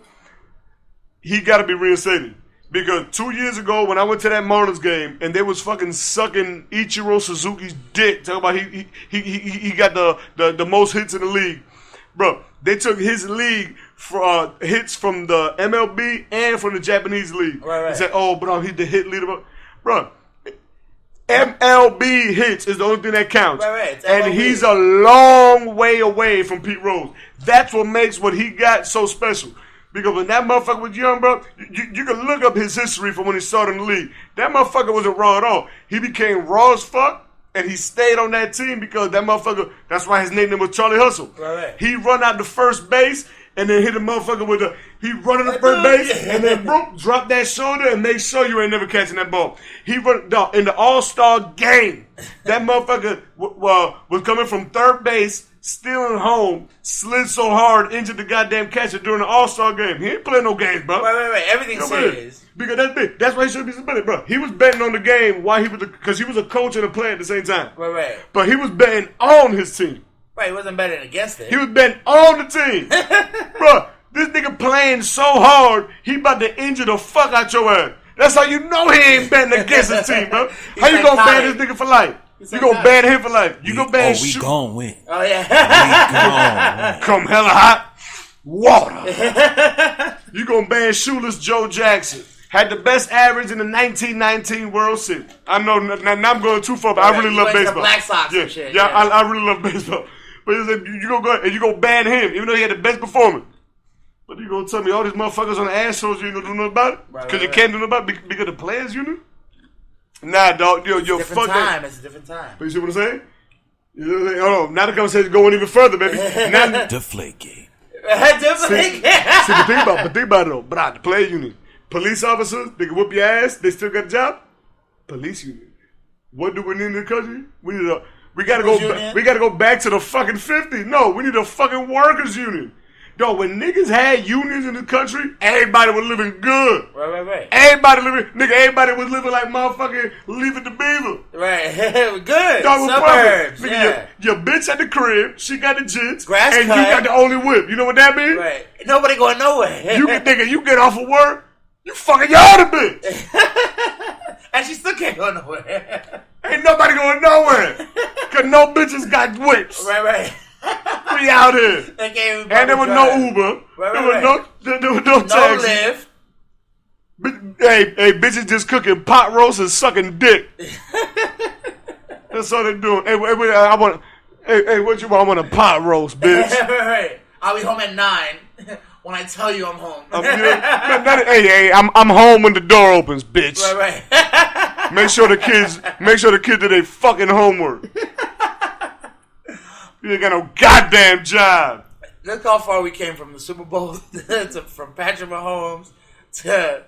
he got to be reinstated. Because 2 years ago, when I went to that Marlins game and they was fucking sucking Ichiro Suzuki's dick, talking about he got the most hits in the league, bro. They took his league for hits from the MLB and from the Japanese league. Right. They said, "Oh, bro, he's the hit leader, bro." MLB hits is the only thing that counts, right. And he's a long way away from Pete Rose. That's what makes what he got so special. Because when that motherfucker was young, bro, you can look up his history from when he started in the league. That motherfucker wasn't raw at all. He became raw as fuck, and he stayed on that team because that motherfucker, that's why his nickname was Charlie Hustle. Right. He run out to first base, and then hit a motherfucker with he running to first base, and then drop that shoulder and make sure you ain't never catching that ball. He run in the All-Star game. That motherfucker was coming from third base, stealing home, slid so hard, injured the goddamn catcher during the All-Star game. He ain't playing no games, bro. Right. Everything's serious. Because that's big. That's why he should be suspended, bro. He was betting on the game while because he was a coach and a player at the same time. Right. But he was betting on his team. Right, he wasn't betting against it. He was betting on the team. Bro, this nigga playing so hard, he about to injure the fuck out your ass. That's how you know he ain't betting against his team, bro. How you gonna ban this nigga for life? You gonna ban him for life. You gonna ban we gon' win. Oh, yeah. We gon' win. Come hella hot, water. You gonna ban shoeless Joe Jackson. Had the best average in the 1919 World Series. I know, now I'm going too far, but I really love baseball. Black Sox yeah, and shit. Yeah, I really love baseball. But you gonna go and you gonna ban him, even though he had the best performance. But you gonna tell me all these motherfuckers on the Astros you ain't gonna do nothing about it? Because you can't do nothing about it because the players union? Nah, dog, you're different fuck time. that. It's a different time. But you see what I'm saying? You know what I'm saying? Hold on, now the conversation's going even further, baby. Now, Deflate game. See, but think about it though. But the player union. Police officers, they can whoop your ass, they still got a job. Police union. What do we need in the country? We gotta go back to the fucking 50s. No, we need a fucking workers union. Yo, when niggas had unions in the country, everybody was living good. Right. Everybody was living like motherfucking Leave It to Beaver. Right. Good. Dog, suburbs. Nigga, Yeah. your bitch at the crib, she got the jits, Grass and cut. you got the only whip. You know what that means? Right. Nobody going nowhere. You get off of work, you fucking your other bitch. And she still can't go nowhere. Ain't nobody going nowhere. Cause no bitches got whips. Right. We out here. They can't even And there was no Uber. There was no taxi. Lyft. Hey, bitches just cooking pot roast and sucking dick. That's all they're doing. Hey, Hey, what you want? I want a pot roast, bitch. Right. I'll be home at 9 when I tell you I'm home. Hey, I'm home when the door opens, bitch. Right. Make sure the kids do their fucking homework. You ain't got no goddamn job. Look how far we came from the Super Bowl from Patrick Mahomes to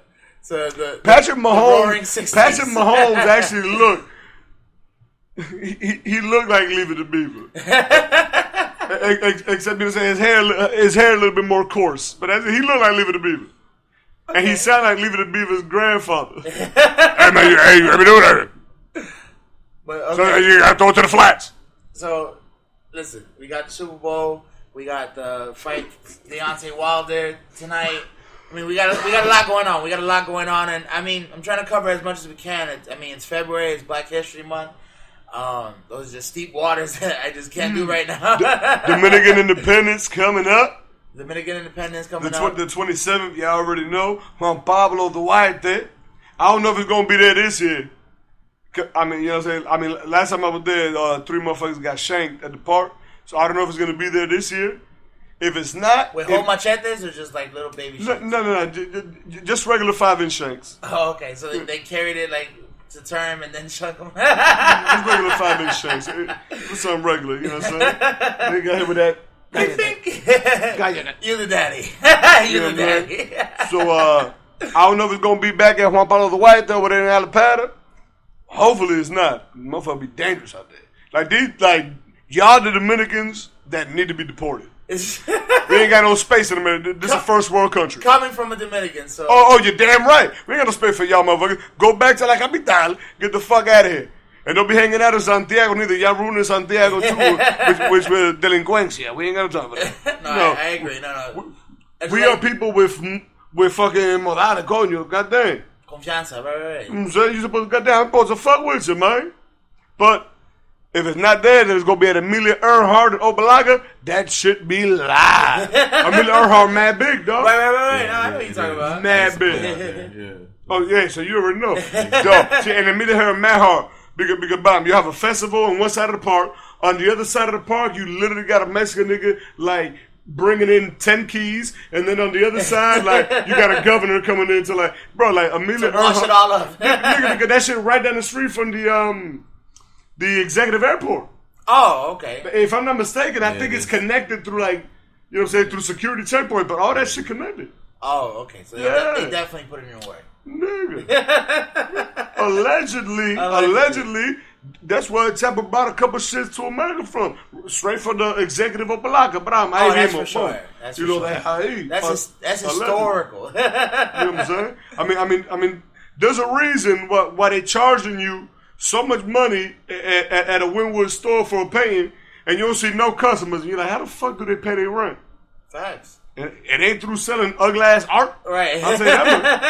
the Patrick Mahomes. the Roaring 60s. Patrick Mahomes actually looked. He looked like Leave It to Beaver. Except you know, his hair a little bit more coarse, but he looked like Leave It to Beaver, okay. And he sounded like Leave It to Beaver's grandfather. Hey man, let me do that. But okay. So you gotta throw it to the flats. So listen, we got the Super Bowl. We got the fight Deontay Wilder tonight. I mean, we got a lot going on. And I mean, I'm trying to cover as much as we can. It's February. It's Black History Month. Those are just steep waters that I just can't do right now. Dominican Independence coming up. up. The 27th, you already know. Juan Pablo the White there. I don't know if it's going to be there this year. I mean, you know what I'm saying? I mean, last time I was there, 3 motherfuckers got shanked at the park. So I don't know if it's going to be there this year. If it's not... With whole machetes or just like little baby shanks? No. Just regular 5-inch shanks. Oh, okay. So they carried it like to term and then shrunk them? Just regular 5-inch shanks. It was something regular, you know what I'm saying? They got hit with that. You're the daddy. You're the daddy. So, I don't know if it's going to be back at Juan Pablo the White, though, where they're in Alapata. Hopefully it's not. Motherfucker be dangerous out there. Y'all the Dominicans that need to be deported. We ain't got no space in America. This is a first world country. Coming from a Dominican, so... Oh, you're damn right. We ain't got no space for y'all motherfuckers. Go back to La Capital. Get the fuck out of here. And don't be hanging out in Santiago neither. Y'all ruining Santiago too, which with delinquencia. We ain't got no time for that. No, I agree. No. We are people with fucking moral, coño. Goddamn. Confianza, right. You supposed to goddamn, I'm supposed to fuck with you, man. But if it's not there, then it's gonna be at Amelia Earhart at Obalaga. That should be live. Amelia Earhart, mad big, dog. Right. No, I know what you're talking about. Mad big. Yeah. Oh yeah, so you already know. Dog. See, and Amelia Earhart, mad hard. Bigger bomb. You have a festival on one side of the park. On the other side of the park, you literally got a Mexican nigga like bringing in 10 keys, and then on the other side, like you got a governor coming in to like, bro, like Amelia Earhart. Wash it all up. Nigga, that shit right down the street from the executive airport. Oh, okay. If I'm not mistaken, I think it's connected through like, you know what I'm saying, through security checkpoint, but all that shit connected. Oh, okay. So they definitely put it in your way. Nigga. Allegedly, that's where Tampa bought a couple shits to America from. Straight from the executive of Balaka. But that's for sure. That's you for know sure. That's historical. You know what I'm saying? I mean, there's a reason why they charging you so much money at a Wynwood store for a painting, and you don't see no customers. And you're like, how the fuck do they pay their rent? Facts. It ain't through selling ugly ass art. Right. I'll say that much.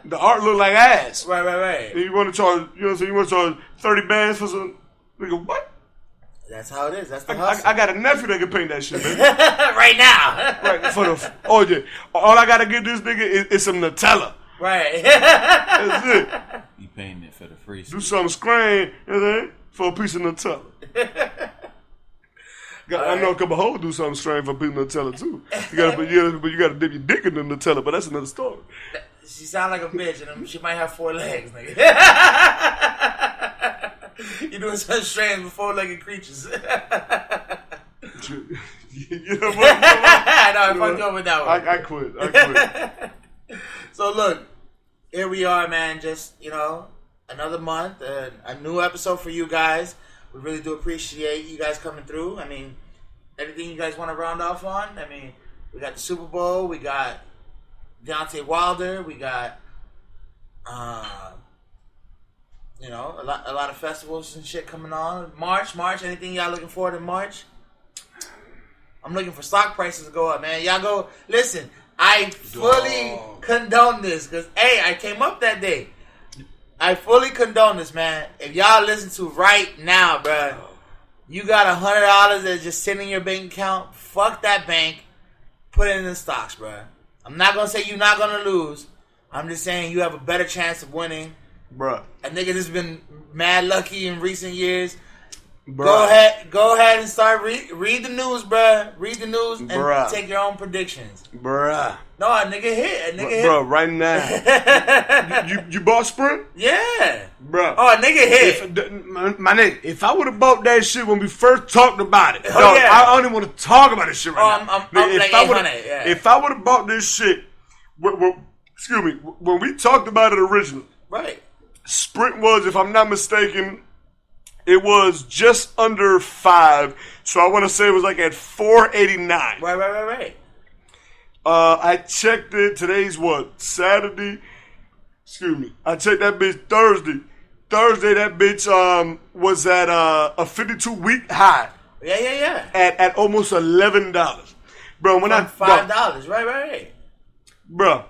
The art look like ass. Right. And you want to charge, you know what I'm saying? You want to charge 30 bands for some. Nigga, what? That's how it is. That's the hustle. I got a nephew that can paint that shit, man. Right now. Right. All I got to give this nigga is some Nutella. Right. That's it. You painting it for the free. Do some screen, you know what I'm saying? For a piece of Nutella. I know a couple hoes do something strange for a piece of Nutella too. You got to dip your dick in the Nutella, but that's another story. She sound like a bitch, and she might have 4 legs, nigga. You doing something strange with 4-legged creatures. You know what? I know, I fucked up with that one. I quit. So look, here we are, man. Just, another month, a new episode for you guys. We really do appreciate you guys coming through. I mean, anything you guys want to round off on? I mean, we got the Super Bowl. We got Deontay Wilder. We got, a lot of festivals and shit coming on. March. Anything y'all looking forward to March? I'm looking for stock prices to go up, man. Y'all go. Listen, I fully condone this because, hey, I came up that day. I fully condone this, man. If y'all listen to right now, bruh, you got $100 that's just sitting in your bank account. Fuck that bank. Put it in the stocks, bruh. I'm not going to say you're not going to lose. I'm just saying you have a better chance of winning. Bruh. A nigga that's been mad lucky in recent years. Bruh. Go ahead and start read the news, bruh. Read the news and Bruh. take your own predictions. Bruh. No, a nigga hit. Bruh, right now. you bought Sprint? Yeah. Bruh. Oh, a nigga hit. My nigga, if I would have bought that shit when we first talked about it, Oh, dog, yeah. I don't even want to talk about this shit right now. I'm like 800, yeah. If I would have bought this shit, excuse me, when we talked about it originally, Right. Sprint was, if I'm not mistaken, it was just under 5. So I want to say it was like at 489. Right. I checked it. Today's what? Saturday? Excuse me. I checked that bitch Thursday. Thursday, that bitch was at a 52-week high. Yeah. At almost $11. Bro, when $5. Right. Bro.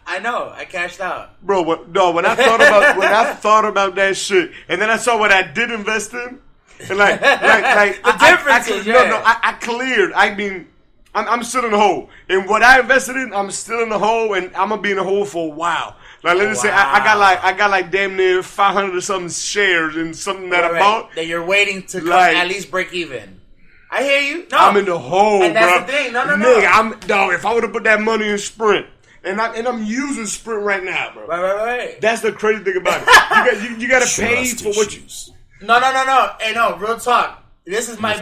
I know. I cashed out. Bro, when I thought about that shit, and then I saw what I did invest in, and like The difference is, I cleared. I mean, I'm still in the hole, and what I invested in, I'm still in the hole, and I'm gonna be in the hole for a while. Like let's say I got like damn near 500 or something shares in something that I bought that you're waiting to come at least break even. I hear you. No, I'm in the hole, and that's bro. the thing. No. Nigga, dog. If I would have put that money in Sprint. And I'm using Sprint right now, bro. Right. That's the crazy thing about it. You got to pay for what you. No. Hey, no. Real talk. This is my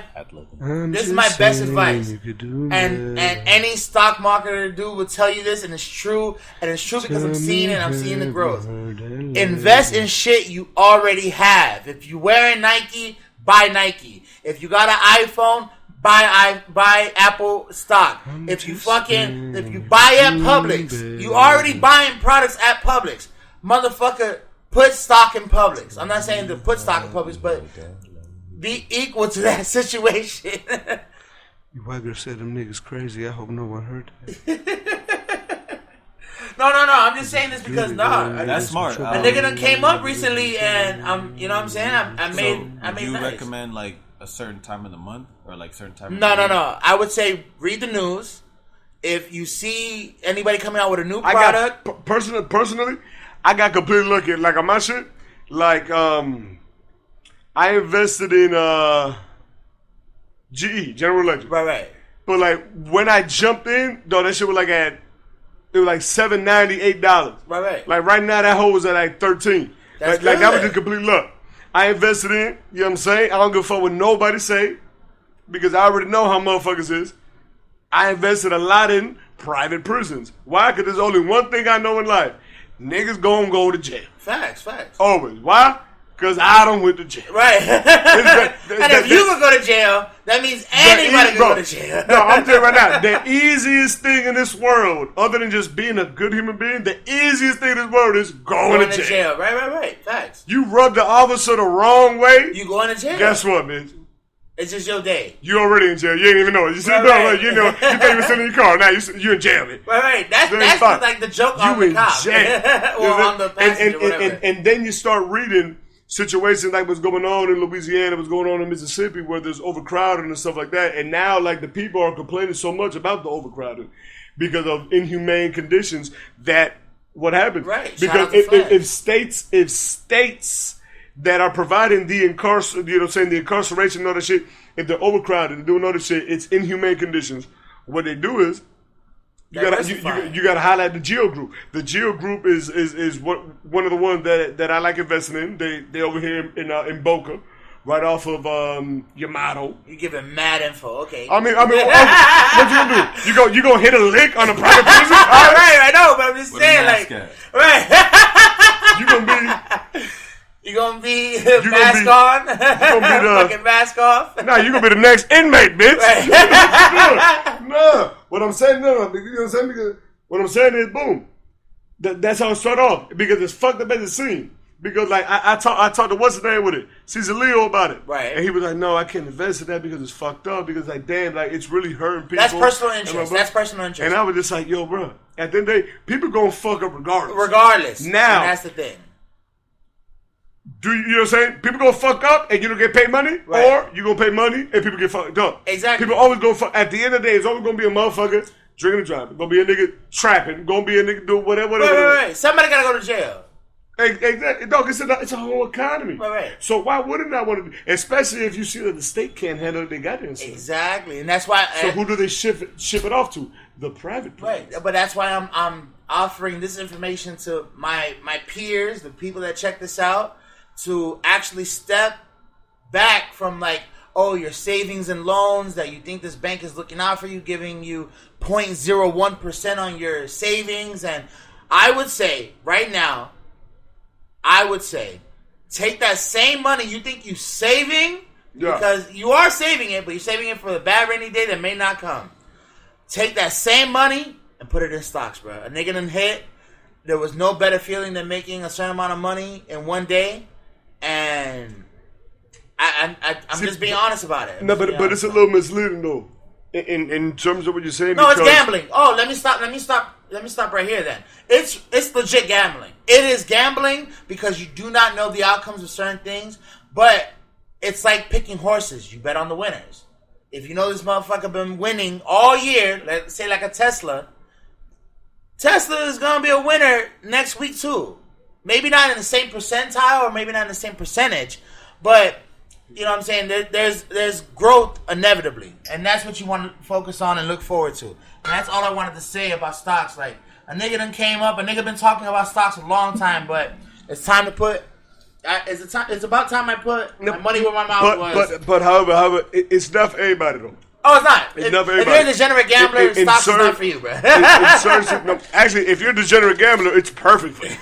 best advice. And any stock marketer dude will tell you this, and it's true. And it's true because I'm seeing it. I'm seeing the growth. Invest in shit you already have. If you wearing Nike, buy Nike. If you got an iPhone, buy Apple stock. If you buy at Publix, you already buying products at Publix. Motherfucker, put stock in Publix. I'm not saying to put stock in Publix, but be equal to that situation. You white girl said them niggas crazy. I hope no one heard that. No. I'm just saying this because that's smart. A nigga done came up recently, and you know what I'm saying. I made. Do you nice. recommend like a certain time of the month or like certain time? No. I would say read the news. If you see anybody coming out with a new product, personally, I got completely lucky. Like on my shit, like I invested in GE, General Electric. Right. But like when I jumped in, though, that shit was like $7.90, $8. Right. Like right now, that hoe was at like 13. That's like that was good. just complete luck. I invested in, you know what I'm saying? I don't give a fuck what nobody say because I already know how motherfuckers is. I invested a lot in private prisons. Why? Because there's only one thing I know in life. Niggas gonna go to jail. Facts. Always. Why? Because I don't went to jail. Right. And if you could go to jail, that means anybody can go to jail. No, I'm telling you right now, the easiest thing in this world, other than just being a good human being, the easiest thing in this world is going to jail. Right. Facts. You rub the officer the wrong way, You going to jail. guess what, bitch? It's just your day. You already in jail. You ain't even know it. You see, Right. you know, you think you were sitting in your car. Now you in jail, man. Right. That's like the joke You on the in cop. jail. Or on the passenger, whatever. And then you start reading situations like what's going on in Louisiana, what's going on in Mississippi, where there's overcrowding and stuff like that. And now, like, the people are complaining so much about the overcrowding because of inhumane conditions that what happens? Right. Because if states that are providing the incarceration and all that shit, if they're overcrowded and doing all that shit, it's inhumane conditions. What they do is you gotta highlight the Geo Group. The Geo Group is one of the ones that I like investing in. They over here in Boca, right off of Yamato. You giving mad info, okay? I mean, what you gonna do? You gonna hit a lick on a private prison? All right, I know, but I'm just saying, like, right? You gonna be. You gonna be mask on? You gonna be the fucking mask off? Nah, you gonna be the next inmate, bitch. Right. No, what I'm saying, you know what I'm saying? Because what I'm saying is, boom. That's how it start off because it's fucked up as it seems. Because like I talked to what's his name with it, Cesar Leo about it, right? And he was like, "No, I can't invest in that because it's fucked up. Because like, damn, like it's really hurting people." That's personal interest. That's personal interest. And I was just like, "Yo, bro, at the end of the day, people gonna fuck up regardless. Regardless. Now, and that's the thing. Do you know what I'm saying? People gonna fuck up and you don't get paid money, right. Or you gonna pay money and people get fucked up. Exactly. People always gonna fuck. At the end of the day, it's always gonna be a motherfucker drinking and driving. Gonna be a nigga trapping. Gonna be a nigga doing whatever. Right. Somebody gotta go to jail. Exactly, dog. It's a whole economy. Right. So why wouldn't I want to? Especially if you see that the state can't handle it, they got it. Exactly, and that's why. So who do they ship it off to? The private planes. Right, but that's why I'm offering this information to my peers, the people that check this out, to actually step back from like, oh, your savings and loans that you think this bank is looking out for you, giving you 0.01% on your savings, and I would say right now. Take that same money you think you're saving, because you are saving it, but you're saving it for the bad rainy day that may not come. Take that same money and put it in stocks, bro. A nigga done hit. There was no better feeling than making a certain amount of money in one day, and I'm just being honest about it. No, but it's a little misleading though, in terms of what you're saying. No, it's gambling. Oh, let me stop right here then. It's legit gambling. It is gambling because you do not know the outcomes of certain things, but it's like picking horses. You bet on the winners. If you know this motherfucker been winning all year, let's say like a Tesla is going to be a winner next week too. Maybe not in the same percentile or maybe not in the same percentage, but you know what I'm saying? There's growth inevitably, and that's what you want to focus on and look forward to. And that's all I wanted to say about stocks. Like, a nigga done came up, a nigga been talking about stocks a long time, but it's time to put. It's about time I put my money where my mouth was. But however, it's not for everybody though. Oh, it's not. It's not for if everybody. you're a degenerate gambler, stocks is not for you, bro. Actually, if you're a degenerate gambler, it's perfect for you.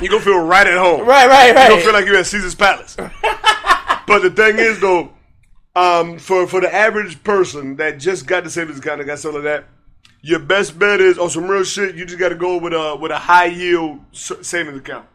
You're going to feel right at home. Right. You're going to feel like you're at Caesar's Palace. But the thing is, though, for the average person that just got the savings account and got something like that, your best bet is on some real shit. You just got to go with a high yield savings account,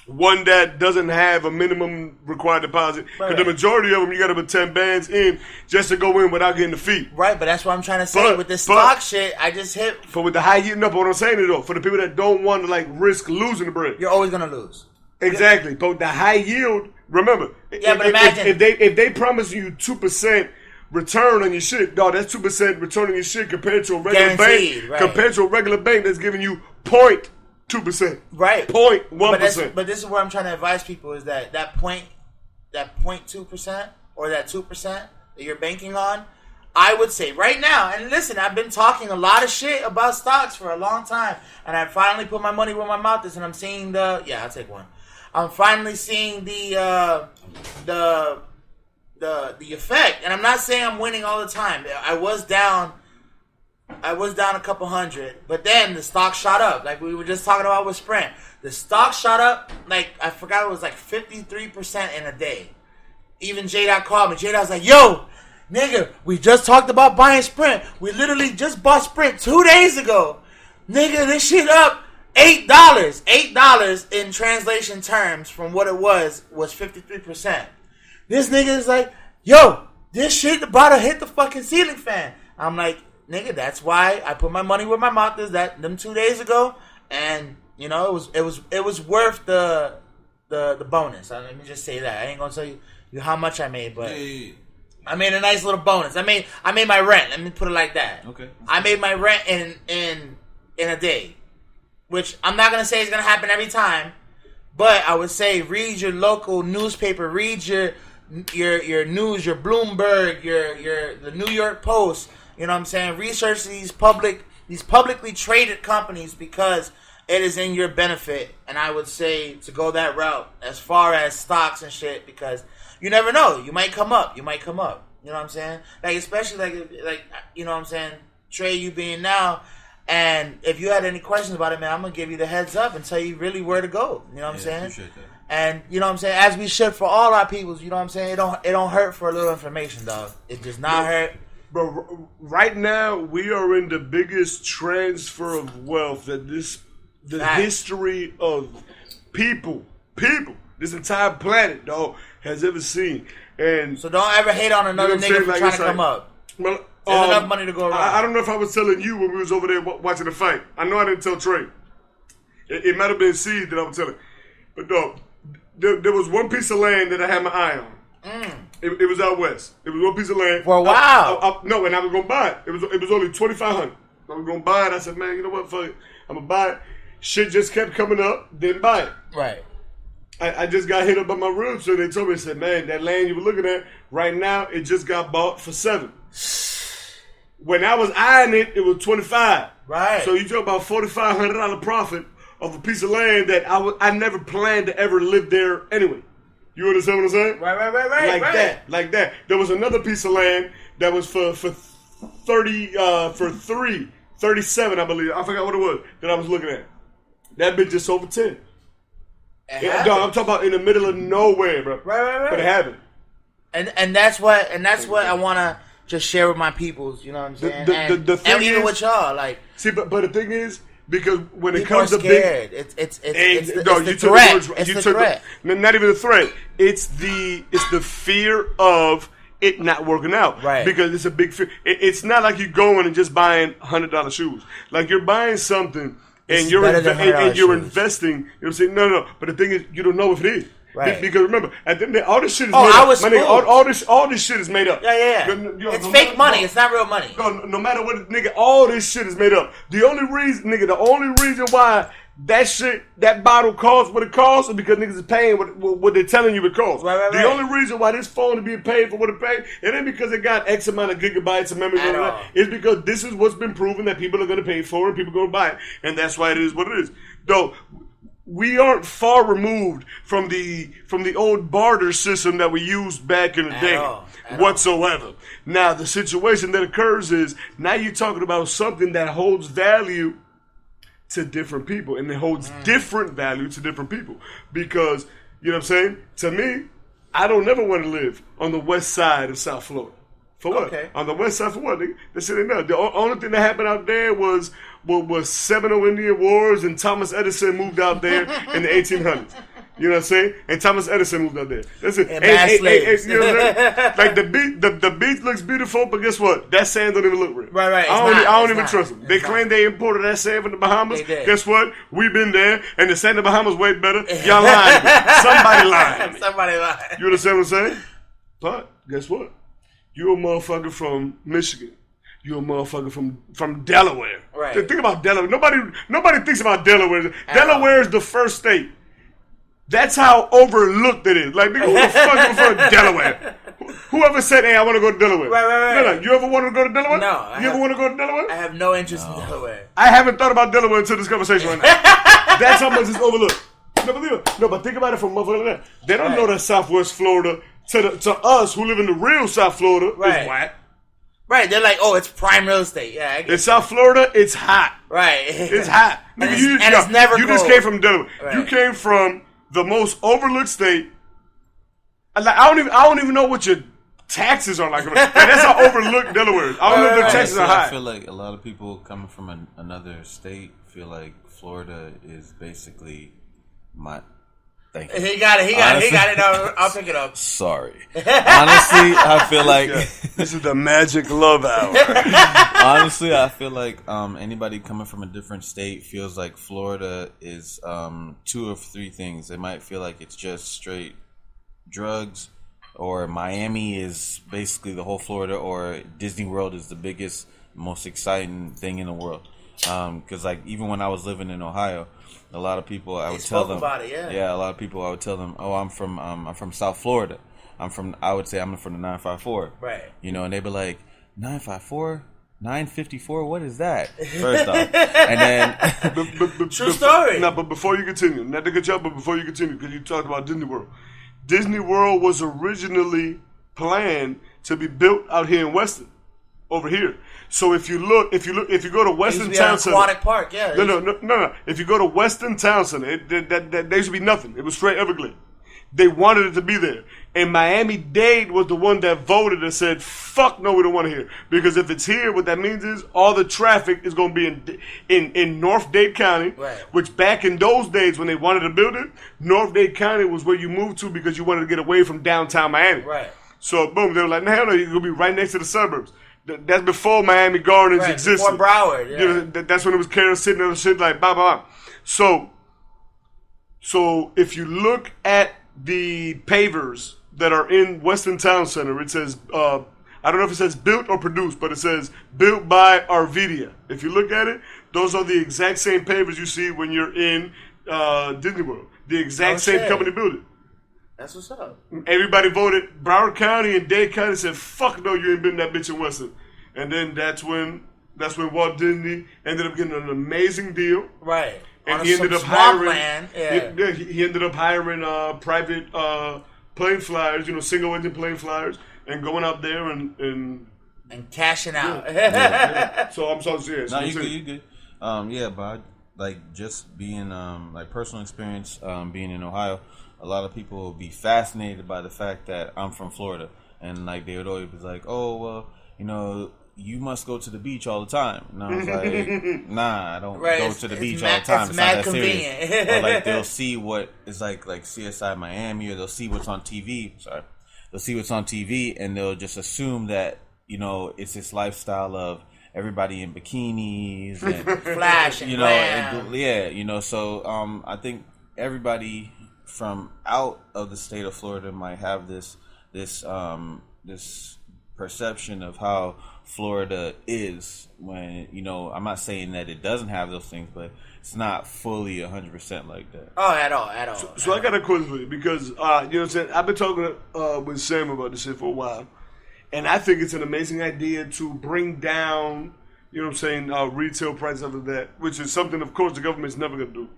one that doesn't have a minimum required deposit. Because the majority of them, you got to put 10 bands in just to go in without getting the fee. Right, but that's what I'm trying to say. With this stock shit, I just hit. With the high yield, no, but what I'm saying is though, for the people that don't want to like risk losing the bread, you're always gonna lose. Exactly, but the high yield. Remember, imagine if they promise you 2% return on your shit, dog, that's 2% return on your shit compared to a regular bank. Right. Compared to a regular bank that's giving you 0.2%. Right. 0.1%. But this is where I'm trying to advise people is that 0.2% or that 2% that you're banking on, I would say right now, and listen, I've been talking a lot of shit about stocks for a long time, and I finally put my money where my mouth is, and I'm seeing I'll take one. I'm finally seeing the effect, and I'm not saying I'm winning all the time. I was down a couple hundred, but then the stock shot up, like we were just talking about with Sprint. The stock shot up, like I forgot it was like 53% in a day. Even J-Dot called me. J-Dot was like, "Yo, nigga, we just talked about buying Sprint. We literally just bought Sprint 2 days ago, nigga. This shit up." $8 in translation terms from what it was 53%. This nigga is like, yo, this shit about to hit the fucking ceiling fan. I'm like, nigga, that's why I put my money where my mouth is. Them 2 days ago, and you know it was worth the bonus. Let me just say that. I ain't gonna tell you how much I made, but I made a nice little bonus. I made my rent. Let me put it like that. Okay. I made my rent in a day. Which I'm not gonna say is gonna happen every time, but I would say read your local newspaper, read your news, your Bloomberg, the New York Post. You know what I'm saying? Research these publicly traded companies because it is in your benefit. And I would say to go that route as far as stocks and shit because you never know. You might come up. You know what I'm saying? Like especially like you know what I'm saying? Trey, you being now. And if you had any questions about it, man, I'm going to give you the heads up and tell you really where to go. You know what I'm saying? Appreciate that. And, you know what I'm saying? As we should for all our peoples, you know what I'm saying? It don't hurt for a little information, dog. It does not hurt. Bro, right now, we are in the biggest transfer of wealth that the history of people, this entire planet, dog, has ever seen. And so don't ever hate on another nigga for trying to come up. Well, there's enough money to go around. I don't know if I was telling you when we was over there watching the fight. I know I didn't tell Trey. It might have been Seed that I was telling. But dog, there was one piece of land that I had my eye on. It was out west. It was one piece of land. For a while. No, and I was going to buy it. It was only $2,500. I was going to buy it. I said, man, you know what? Fuck it. I'm going to buy it. Shit just kept coming up. Didn't buy it. Right. I just got hit up by my realtor. They told me, they said, man, that land you were looking at right now, it just got bought for $7. When I was eyeing it, it was $25. Right. So you talk about $4,500 profit of a piece of land that I never planned to ever live there anyway. You understand what I'm saying? Right. Like that. There was another piece of land that was for 37, I believe. I forgot what it was that I was looking at. That bitch just over 10. Yeah, no, I'm talking about in the middle of nowhere, bro. Right. But it happened. And that's what I want to just share with my peoples. You know what I'm saying? The thing and even is, with y'all, like. See, but the thing is, because when it People comes are to scared. big, It's the threat. threat. It's the threat. Not even the threat. It's the fear of it not working out. Right. Because it's a big fear. It's not like you're going and just buying $100 shoes. Like you're buying something and you're investing. You know what I'm saying? No. But the thing is, you don't know if it is. Right. Because remember, at the end, all this shit is made up. My nigga, all this shit is made up. Yeah. It's fake money. It's not real money. No matter what, nigga, all this shit is made up. The only reason why that bottle costs what it costs is because niggas is paying what they're telling you it costs. Right. The only reason why this phone is being paid for what it paid, it ain't because it got X amount of gigabytes of memory. It's because this is what's been proven that people are going to pay for and people are going to buy it. And that's why it is what it is. Though, we aren't far removed from the old barter system that we used back in the day whatsoever. Now, the situation that occurs is now you're talking about something that holds value to different people, and it holds different value to different people because, you know what I'm saying? To me, I don't never want to live on the west side of South Florida. For what? Okay. On the west side for what? They said enough. The only thing that happened out there was Seminole Indian Wars, and Thomas Edison moved out there in the 1800s. You know what I'm saying? And Thomas Edison moved out there. That's it. And slaves. You know what I'm saying? Like the beach looks beautiful, but guess what? That sand don't even look real. Right. I don't even trust them. They claim they imported that sand from the Bahamas. Guess what? We've been there, and the sand in the Bahamas way better. Y'all lying to me. Somebody lying to me. Somebody lying. You understand what I'm saying? But guess what? You a motherfucker from Michigan. You a motherfucker from Delaware. Right. Think about Delaware. Nobody thinks about Delaware. Delaware is the first state. That's how overlooked it is. Like, nigga, who the fuck is from Delaware? Whoever said, hey, I want to go to Delaware. Right. No. You ever want to go to Delaware? No. You ever want to go to Delaware? I have no interest in Delaware. I haven't thought about Delaware until this conversation right now. That's how much it's overlooked. No, but think about it from motherfucker like that. They don't know that Southwest Florida, to us who live in the real South Florida, is whack. Right, they're like, oh, it's prime real estate. Yeah, in South Florida, it's hot. Right. It's hot. And it's never You cold. just came from Delaware. Right. You came from the most overlooked state. Like, I don't even know what your taxes are like. That's how overlooked Delaware is. I don't know if the taxes are high. I feel like a lot of people coming from another state feel like Florida is basically my... Thank you. He got it. I'll pick it up. Sorry. Honestly, I feel like this is the magic love hour. Honestly, I feel like anybody coming from a different state feels like Florida is two of three things. They might feel like it's just straight drugs, or Miami is basically the whole Florida, or Disney World is the biggest, most exciting thing in the world. Because like even when I was living in Ohio, a lot of people I would tell them about it, a lot of people I would tell them, oh, I'm from South Florida. I would say I'm from the 954. Right. You know, and they'd be like, 954? 954? What is that? First off. And then true story. No, but before you continue, not to cut you up, but before you continue, because you talked about Disney World. Disney World was originally planned to be built out here in Weston, over here. So if you go to Weston Town Center, aquatic park, yeah. No. If you go to Weston Town Center, there should be nothing. It was straight Everglades. They wanted it to be there, and Miami-Dade was the one that voted and said, "Fuck no, we don't want it here." Because if it's here, what that means is all the traffic is going to be in North Dade County, right. Which back in those days when they wanted to build it, North Dade County was where you moved to because you wanted to get away from downtown Miami. Right. So boom, they were like, "No, you're going to be right next to the suburbs." That's before Miami Gardens existed. Before Broward, yeah. You know, that's when it was Karen sitting there and shit like blah, blah, blah. So if you look at the pavers that are in Weston Town Center, it says, I don't know if it says built or produced, but it says built by Arvidia. If you look at it, those are the exact same pavers you see when you're in Disney World. The exact same company building. That's what's up. Everybody voted. Broward County and Dade County said, "Fuck no, you ain't been that bitch in Western." And then that's when Walt Disney ended up getting an amazing deal. Right. And he ended up hiring. Yeah. He ended up hiring private plane flyers, single engine plane flyers, and going out there and cashing out. Yeah. So I'm so serious. No, you good. But just being personal experience, being in Ohio, a lot of people will be fascinated by the fact that I'm from Florida, and they would always be like, "Oh, well, you must go to the beach all the time." And I was like, "Nah, I don't go to the beach all the time. It's not that convenient. serious." Or they'll see what is like CSI Miami, or they'll see what's on TV. They'll see what's on TV, and they'll just assume that it's this lifestyle of everybody in bikinis and flash and glam. So I think everybody from out of the state of Florida might have this perception of how Florida is when, I'm not saying that it doesn't have those things, but it's not fully 100% like that. Oh, at all. So I got a question for you because, I've been talking with Sam about this shit for a while, and I think it's an amazing idea to bring down, retail prices of that, which is something, of course, the government's never going to do.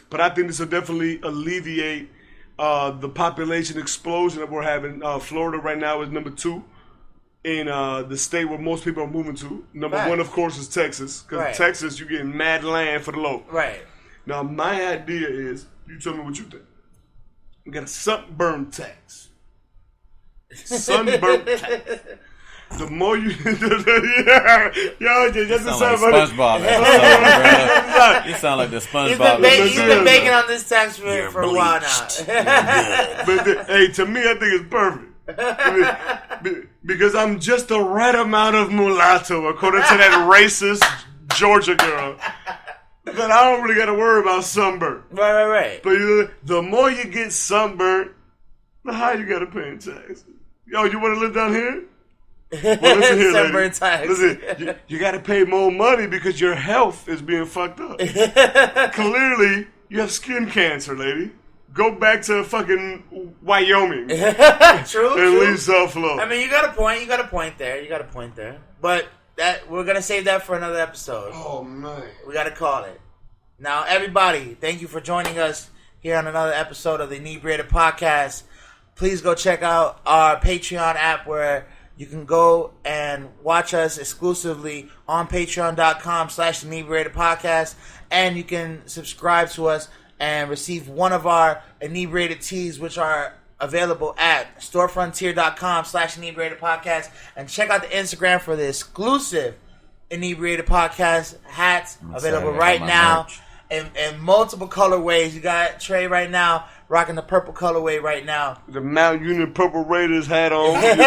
But I think this will definitely alleviate the population explosion that we're having. Florida right now is number 2 in the state where most people are moving to. Number 1, of course, is Texas. Because Texas, you're getting mad land for the low. Right. Now, my idea is, you tell me what you think. We got a sunburn tax. Sunburn tax. The more you... just sound like SpongeBob. You sound like the SpongeBob. He's been banking on this tax for a while now. But hey, to me, I think it's perfect. Because I'm just the right amount of mulatto, according to that racist Georgia girl, that I don't really got to worry about sunburn. Right. But the more you get sunburned, the higher you got to pay in taxes. Yo, you want to live down here? Well, listen here, sunburn tax. Listen, you got to pay more money because your health is being fucked up. Clearly, you have skin cancer, lady. Go back to fucking Wyoming. True. And leave South Florida. I mean, you got a point. You got a point there. But we're gonna save that for another episode. Oh man, we gotta call it. Now, everybody, thank you for joining us here on another episode of the Inebriated Podcast. Please go check out our Patreon app where you can go and watch us exclusively on patreon.com/Inebriated Podcast, and you can subscribe to us and receive one of our inebriated teas, which are available at storefrontier.com/Inebriated Podcast, and check out the Instagram for the exclusive Inebriated Podcast hats available right now in multiple colorways. You got Trey right now rocking the purple colorway right now. The Mount Union Purple Raiders hat on. You feel me?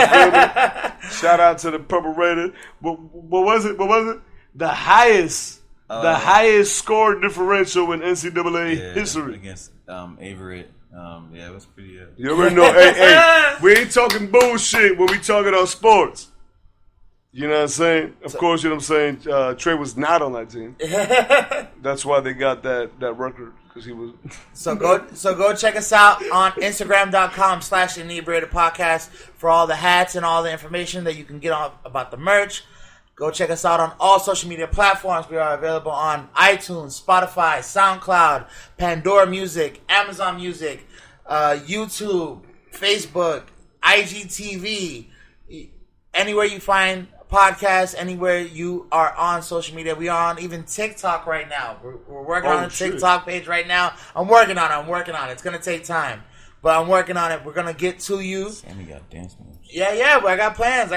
Shout out to the Purple Raiders. What was it? The highest score differential in NCAA history against Avery. It was pretty. You already know. hey, we ain't talking bullshit when we talking about sports. You know what I'm saying? Of course, you know what I'm saying. Trey was not on that team. That's why they got that record because he was. So go check us out on Instagram.com/Inebriated Podcast for all the hats and all the information that you can get on about the merch. Go check us out on all social media platforms. We are available on iTunes, Spotify, SoundCloud, Pandora Music, Amazon Music, YouTube, Facebook, IGTV. Anywhere you find podcasts, anywhere you are on social media. We are on even TikTok right now. We're working on a TikTok page right now. I'm working on it. It's going to take time. But I'm working on it. We're going to get to you. Sammy got dance moves. Yeah, but I got plans.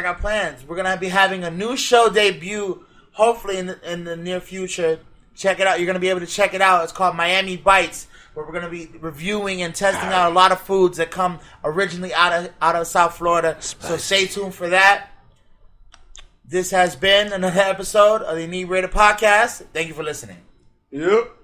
We're going to be having a new show debut, hopefully in the near future. Check it out. You're going to be able to check it out. It's called Miami Bites, where we're going to be reviewing and testing out a lot of foods that come originally out of South Florida. So stay tuned for that. This has been another episode of the Inebriated Podcast. Thank you for listening. Yep.